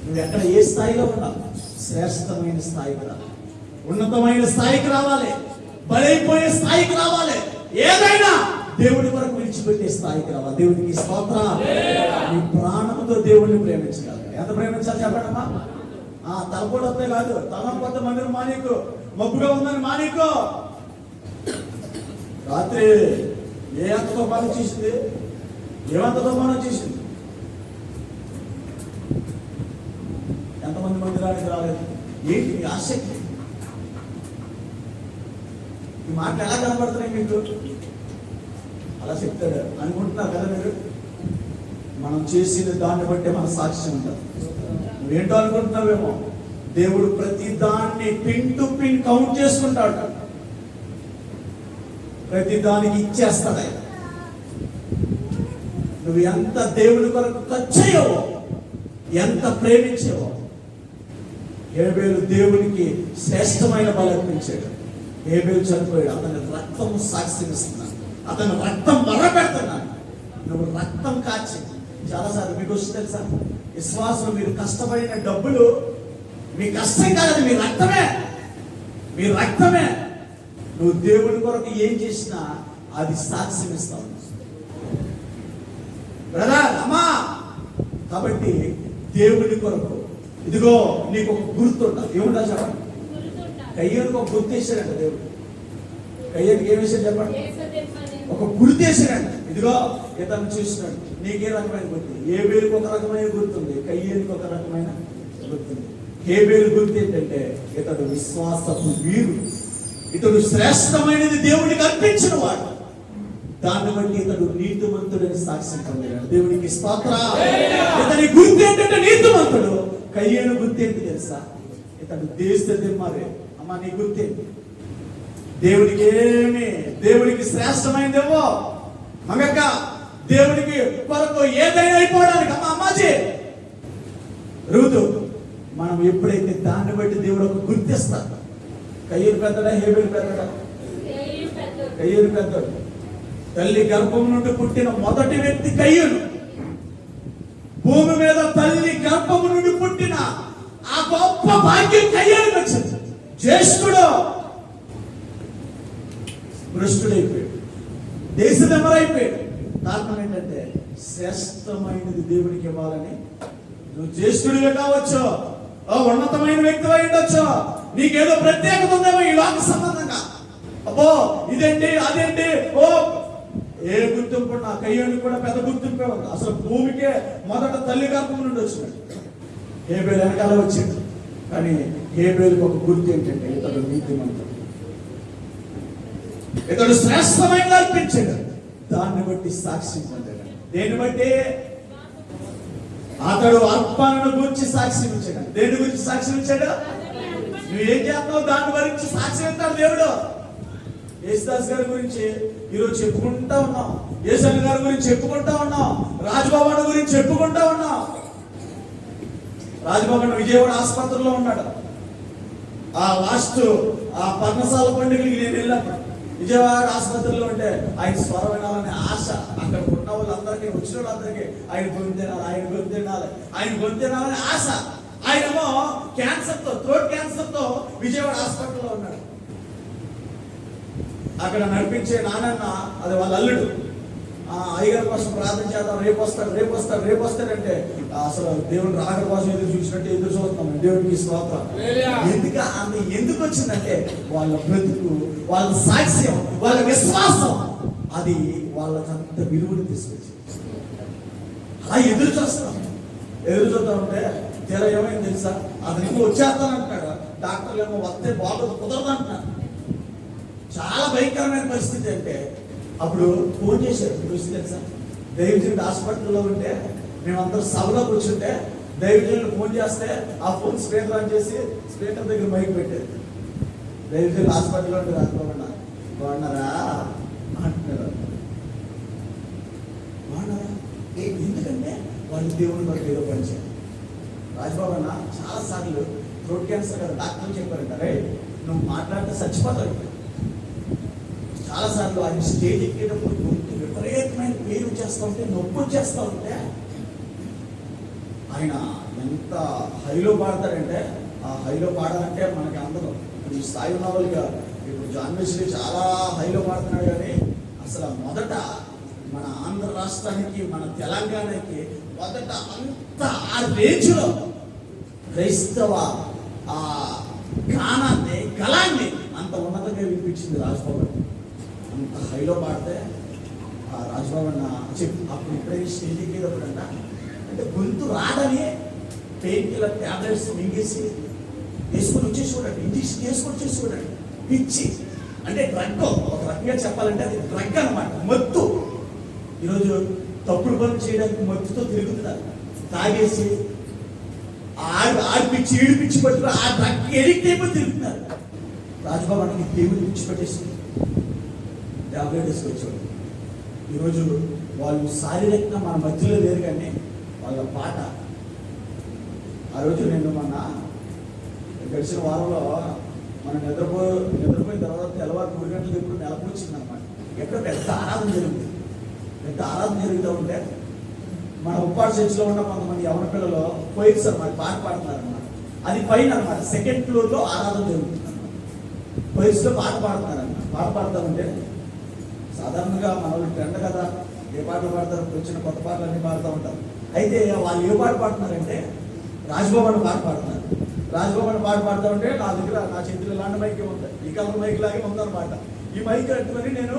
నువ్వు ఎక్కడ ఏ స్థాయిలో ఉన్నావు? శ్రేష్టమైన స్థాయికి రావాలి, ఉన్నతమైన స్థాయికి రావాలి, బలైపోయే స్థాయికి రావాలి, ఏదైనా దేవుడి వరకు విడిచిపెట్టే స్థాయికి రావాలి. దేవునికి స్తోత్రం. నీ ప్రాణంతో దేవుడిని ప్రేమించగలరు. ఎంత ప్రేమించాలి చెప్పండమ్మా? తలపోతే కాదు, తలంపోతే మందిరం మానేకు, మబ్బుగా ఉందని మానేకు. రాత్రి ఏ అంతతో పని చేసింది, ఏమంతతో పని చేసింది? ఎంతమంది మందిరానికి రాలేదు? ఏంటి ఆసక్తి? ఈ మాట ఎలా కనబడుతున్నాయి మీకు? అలా చెప్తాడు అనుకుంటున్నారు కదా మీరు. మనం చేసిన దాన్ని బట్టే మన సాక్ష్యం ఉంటుంది. నువ్వేంటో అనుకుంటున్నావేమో. దేవుడు ప్రతి దాన్ని పిన్ టు పిన్ కౌంట్ చేసుకుంటాడు. ప్రతి దానికి ఇచ్చేస్తాడు ఆయన. నువ్వు ఎంత దేవుని కొరకు ఖర్చయ్యావో, ఎంత ప్రేమించావో. హేబేలు దేవునికి శ్రేష్టమైన బలర్పించాడు. హేబేలు చనిపోయాడు. అతని రక్తము సాక్ష్యం ఇస్తున్నాడు. అతను రక్తం మరపెడుతున్నాడు. నువ్వు రక్తం కాచి చాలాసార్లు మీకు వచ్చి తెలుసా, విశ్వాసం మీరు కష్టపడిన డబ్బులు మీ కష్టం కాదు, మీ రక్తమే. మీ రక్తమే. నువ్వు దేవుడి కొరకు ఏం చేసినా అది సాక్ష్యం ఇస్తావు బ్రదర్, అమ్మా. కాబట్టి దేవుడి కొరకు ఇదిగో నీకు ఒక గుర్తు ఉండాలి. ఏముండాలి చెప్పండి? కయ్యూరికి ఒక గుర్తు వేసాడంట దేవుడు. కయ్యూరికి ఏం వేసాడు చెప్పండి? ఒక గుర్తు వేసాడంట. ఇదిగో ఇతను చూసినాడు. నీకే రకమైన గుర్తు? హేబేలుకి ఒక రకమైన గుర్తుంది, కయ్యూరికి ఒక రకమైన గుర్తుంది. హేబేలు గుర్తు ఏంటంటే ఇతడు విశ్వాసపు వీరుడు, ఇతడు శ్రేష్టమైనది దేవుడికి అర్పించిన వాడు. దాన్ని బట్టి ఇతడు నీతిమంతుడని సాక్ష్యం పొందాడు. దేవునికి స్తోత్రం. ఇతని గుర్తు ఏంటంటే నీతిమంతుడు. కయ్యూరు గుర్తు ఏంటి తెలుసా? ఇతడు దేశ దిమ్మరే. అమ్మా నీ గుర్తేంటి? దేవుడికి ఏమి, దేవుడికి శ్రేష్టమైనదేమో మగక్క, దేవుడికి కొరకు ఏదైనా అయిపోవడానికి. అమ్మ అమ్మాజీ రూతు, మనం ఎప్పుడైతే దాన్ని బట్టి దేవుడు ఒక గుర్తిస్తాడు. కయ్యూరు పెద్దడా, హేబేలు పెద్దడా? కయ్యూరు పెద్దడు. తల్లి గర్భం నుండి పుట్టిన మొదటి వ్యక్తి కయ్యూరు. భూమి మీద తల్లి గర్భం నుండి పుట్టిన ఆ గొప్ప భాగ్యం కయ్యూరుకి వచ్చింది. జ్యేష్ఠుడు భ్రష్టుడైపోయాడు, దేశదెమ్మరైపోయాడు. కారణం ఏంటంటే శ్రేష్టమైనది దేవుడికి ఇవ్వాలని. నువ్వు జ్యేష్ఠుడిగా కావచ్చు, ఉన్నతమైన వ్యక్తి అయి ఉండొచ్చు, నీకేదో ప్రత్యేకత ఉందేమో ఈ లోక సంబంధంగా. అబ్బో ఇదేంటి అదేంటి, ఓ ఏ గుర్తింపు నా కయ్యూరికి కూడా పెద్ద గుర్తింపే ఉంది. అసలు భూమికే మొదట తల్లి గర్భం నుండి వచ్చినాడు. హేబేలు వెనకాల వచ్చింది. కానీ హేబేలుకి ఒక గుర్తు ఏంటంటే ఇతడు నీతిమంతుడు, ఇతడు శ్రేష్టమైన అర్పించాడు. దాన్ని బట్టి సాక్ష్యం పొందాడు. దేన్ని బట్టి? అతడు అర్పణను గురించి సాక్ష్యం ఇచ్చాడు. దేని గురించి సాక్ష్యం ఇచ్చాడు? నువ్వేం చేస్తావు దాని గురించి సాక్ష్యం ఇస్తాడు దేవుడు. యేసుదాస్ గారి గురించి ఈరోజు చెప్పుకుంటా ఉన్నాం, యేసన్న గారి గురించి చెప్పుకుంటా ఉన్నాం, రాజబాబు గురించి చెప్పుకుంటా ఉన్నాం. రాజబాబు విజయవాడ ఆసుపత్రిలో ఉన్నాడు. ఆ పర్ణశాల పండుగకి నేను వెళ్ళాను. విజయవాడ ఆసుపత్రిలో ఉంటే ఆయన స్వరం వినాలనే ఆశ. అక్కడ ఉన్న వాళ్ళందరికీ, వచ్చిన వాళ్ళందరికీ ఆయన గొంతు తినాలి, ఆయన గొంతు తినాలి, ఆయన గొంతు తినాలనే ఆశ. ఆయనేమో క్యాన్సర్తో, థ్రోట్ క్యాన్సర్తో విజయవాడ హాస్పిటల్లో ఉన్నాడు. అక్కడ నడిపించే నానన్న, అది వాళ్ళ అల్లుడు, అయ్యగారి కోసం ప్రార్థన చేద్దాం, రేపు వస్తాడంటే అసలు దేవుడు రాక కోసం ఎదురు చూసినట్టు ఎదురు చూస్తున్నాం. దేవుడికి స్తోత్రం. ఎందుకు వచ్చిందంటే వాళ్ళ బ్రతుకు, వాళ్ళ సాక్ష్యం, వాళ్ళ విశ్వాసం, అది వాళ్ళకంత విలువను తీసుకొచ్చింది. అలా ఎదురు చూస్తా ఉంటే తీరా ఏమైంది తెలుసా, అతను ఇంకో వచ్చేస్తానంటున్నాడు. డాక్టర్లు ఏమో వస్తే బాగోదు, కుదరదు అంటున్నారు. చాలా భయంకరమైన పరిస్థితి. అంటే అప్పుడు ఫోన్ చేశారు. చూసి తెలుసా, దైవజనుడు హాస్పిటల్లో ఉంటే మేమందరూ సభలో కూర్చుంటే దైవజనుడు ఫోన్ చేస్తే ఆ ఫోన్ స్పీకర్ ఆన్ చేసి స్పీకర్ దగ్గర మైక్ పెట్టారు. దైవజనుడు హాస్పిటల్లో ఉంటే రాకపోయినా బాగున్నారా అంటున్నారు. బాగున్నారా ఎందుకంటే వాళ్ళు దేవుని వరకు ఏదో పనిచేయాలి. రాజబాబు అన్న చాలా సార్లు థ్రోట్ క్యాన్సర్ కదా డాక్టర్లు చెప్పారంటారే, నువ్వు మాట్లాడితే చచ్చిపోతావు. చాలా సార్లు ఆయన స్టేజ్ ఎక్కేటప్పుడు గొంతు విపరీతమైన పేరు చేస్తూ ఉంటే, నొప్పి వచ్చేస్తూ ఉంటే ఆయన ఎంత హైలో పాడతారంటే, ఆ హైలో పాడాలంటే మనకి అందరూ కొంచెం స్థాయి ఉన్న వాళ్ళుగా. ఇప్పుడు జాన్ వెస్లీ చాలా హైలో పాడుతున్నాడు, కానీ అసలు మొదట మన ఆంధ్ర రాష్ట్రానికి, మన తెలంగాణకి మొదట అంత ఆ రేంజ్లో క్రైస్తవ ఆ గానాన్ని, కళాన్ని అంత ఉన్నతంగా వినిపించింది రాజబాబు. అంత హైలో పాడితే ఆ రాజబాబు అన్న అప్పుడు ఇప్పుడైనా స్టేజ్ ఎక్కేటప్పుడు అంటే గొంతు రాదని పెయిన్ కిల్లర్ ట్యాబ్లెట్స్ మింగేసి వేసుకొని వచ్చేసుకోడండి, ఇంజక్షన్ వేసుకొని వచ్చేసుకోడండి. పిచ్చి అంటే డ్రగ్, ఒక రకంగా చెప్పాలంటే అది డ్రగ్ అనమాట, మత్తు. ఈరోజు తప్పుడు పనులు చేయడానికి మత్తుతో తిరుగుతున్నారు. తాగేసి ఆడిపిచ్చి ఈడిపిచ్చి పట్టుకుని ఆ డ్రగ్ ఎడిక్ట్ అయిపోయి తిరుగుతున్నారు. రాజబాబు అన్నకి దేవుడు విడిచిపెట్టేసి ట్యాబ్లెట్ వేసుకొచ్చేవాడు. ఈరోజు వాళ్ళు శారీరకంగా మన మధ్యలో లేరు, కానీ వాళ్ళ పాట. ఆ రోజు నేను మొన్న గడిచిన వారంలో మనం నిద్రపోయిన తర్వాత తెల్లవారు 3 గంటలకు ఎప్పుడు నెలకొచ్చింది అనమాట. ఎక్కడ పెద్ద ఆరాధన జరుగుతూ ఉంటే మన ఉప్పాడు చర్చిలో ఉన్న కొంతమంది యవన పిల్లలు పోయిట్స్ అనమాట పాట పాడుతున్నారు అనమాట. అది పైన అనమాట, 2nd ఫ్లోర్లో ఆరాధన జరుగుతుంది అనమాట. పోయిట్స్లో పాట పాడుతున్నారన్నమాట. పాట పాడుతామంటే సాధారణంగా మన వాళ్ళు ట్రెండ్ కదా, ఏ పాటలు పాడతారు, వచ్చిన కొత్త పాటలు అన్నీ పాడుతూ ఉంటారు. అయితే వాళ్ళు ఏ పాట పాడుతున్నారంటే రాజబాబు అన్న పాట పాడుతున్నారు. రాజబాబు అన్న పాట పాడుతూ ఉంటే నా దగ్గర నా చేతిలో ఇలాంటి మైకే ఉంటాయి, ఈ కలర్ మైక్ లాగే ఉందన్నమాట. ఈ మైక్ కట్టుకొని నేను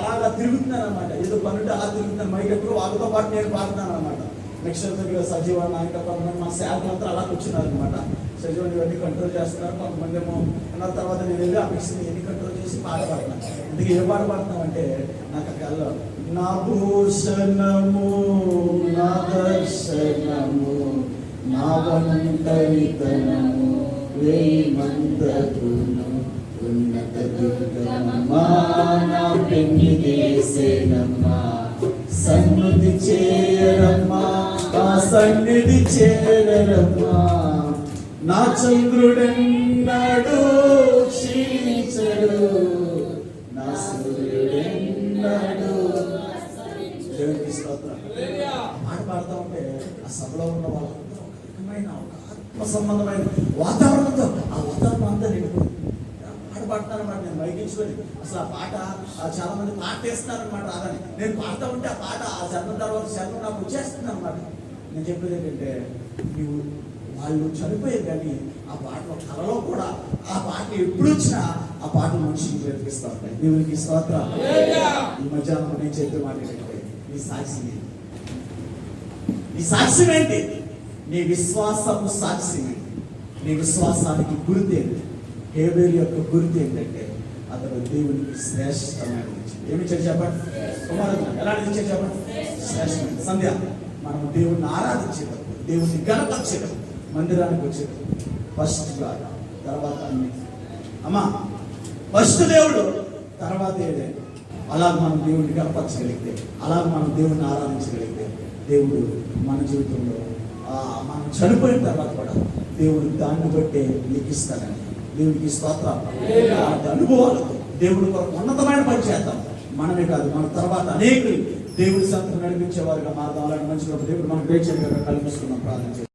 అలాగా తిరుగుతున్నాను అనమాట. ఏదో పనుంటే అలా తిరుగుతున్నాను మైక్ ఎప్పుడు, వాళ్ళతో పాటు నేను పాడుతున్నాను అనమాట. నెక్స్ట్ దగ్గర సజీవాన్ని ఇంకా కొంతమంది మా శాఖలంతా అలా కూర్చున్నారు అనమాట. సజీవాన్ని ఇవన్నీ కంట్రోల్ చేస్తున్నారు. కొంతమంది ఏమో అన్న తర్వాత నేను వెళ్ళి ఆ మిక్స్ని ఎన్ని కంట్రోల్ చేసి పాట పాడుతున్నాను. అందుకే ఏ పాట పాడుతున్నాం అంటే నాకు అక్కడ నా భూషణము, నా దర్శనము, నా వంటరితనము, వేమంతకును ఉన్నత దుర్గమమ్మా, నా పెన్ని దేశేనమ్మా, సన్నిధి చేయరమ్మా, నా సన్నిధి చేరమ్మా, నా చంద్రుడెన్నాడు క్షీణించడు, నా సూర్యుడెన్నాడు. దేవునికి స్తోత్రం. మాట పాడుతూ ఉంటే ఆ సభలో ఉన్న వాళ్ళందరూ ఒక రకమైన ఒక ఆత్మ సంబంధమైన వాతావరణంతో ఆ వాతావరణం అంతా నిండిపోయింది. పాట పాడుతున్నారన్నమాట. నేను మైకించుకొని అసలు ఆ పాట చాలా మంది పాట వేస్తున్నారనమాట. అదని నేను పాడుతూ ఉంటే ఆ పాట ఆ చరణం తర్వాత చరణం నాకు వచ్చేస్తుంది అనమాట. నేను చెప్పేది ఏంటంటే, నువ్వు వాళ్ళు చనిపోయారు, కానీ ఆ పాటలో కళలో కూడా ఆ పాట ఎప్పుడు వచ్చినా ఆ పాట మనిషిని బ్రతికిస్తూ ఉంటాయి. దేవునికి స్తోత్రం. ఈ మధ్యాహ్నం నేను చెప్పే మాట ఏంటంటే, నీ సాక్ష్యం ఏంటి? నీ సాక్ష్యం ఏంటి? నీ విశ్వాసము సాక్ష్యం ఏంటి? నీ విశ్వాసానికి గుర్తు ఏంటి? హేబేలు యొక్క గుర్తు ఏంటంటే, అతను దేవునికి శ్రేష్టమైన ఏమి ఇచ్చాడు చెప్పండి? కుమారుడు ఎలాంటి ఇచ్చాడు చెప్పండి? శ్రేష్టమైన సంధ్య. మనం దేవుణ్ణి ఆరాధించేటప్పుడు, దేవుణ్ణి గణపరిచేటప్పుడు, మందిరానికి వచ్చేటప్పుడు ఫస్ట్ గాడ్, తర్వాత అన్ని. అమ్మా ఫస్ట్ దేవుడు, తర్వాత ఏదైనా. అలాగ మనం దేవుడిని గణపరచగలిగితే, అలాగ మనం దేవుడిని ఆరాధించగలిగితే, దేవుడు మన జీవితంలో మనం చనిపోయిన తర్వాత కూడా దేవుడు దాన్ని బట్టే లెక్కిస్తాడని. దేవుడికి స్తోత్రం. అనుభవాలతో దేవుడి కొరకు ఉన్నతమైన పని చేద్దాం. మనమే కాదు, మన తర్వాత అనేకులు దేవుడి సంతను నడిపించే వారిగా మారుదాం. అలాంటి మంచి దేవుడు మనకు వేచేయగా కల్పిస్తున్నాం. ప్రార్థన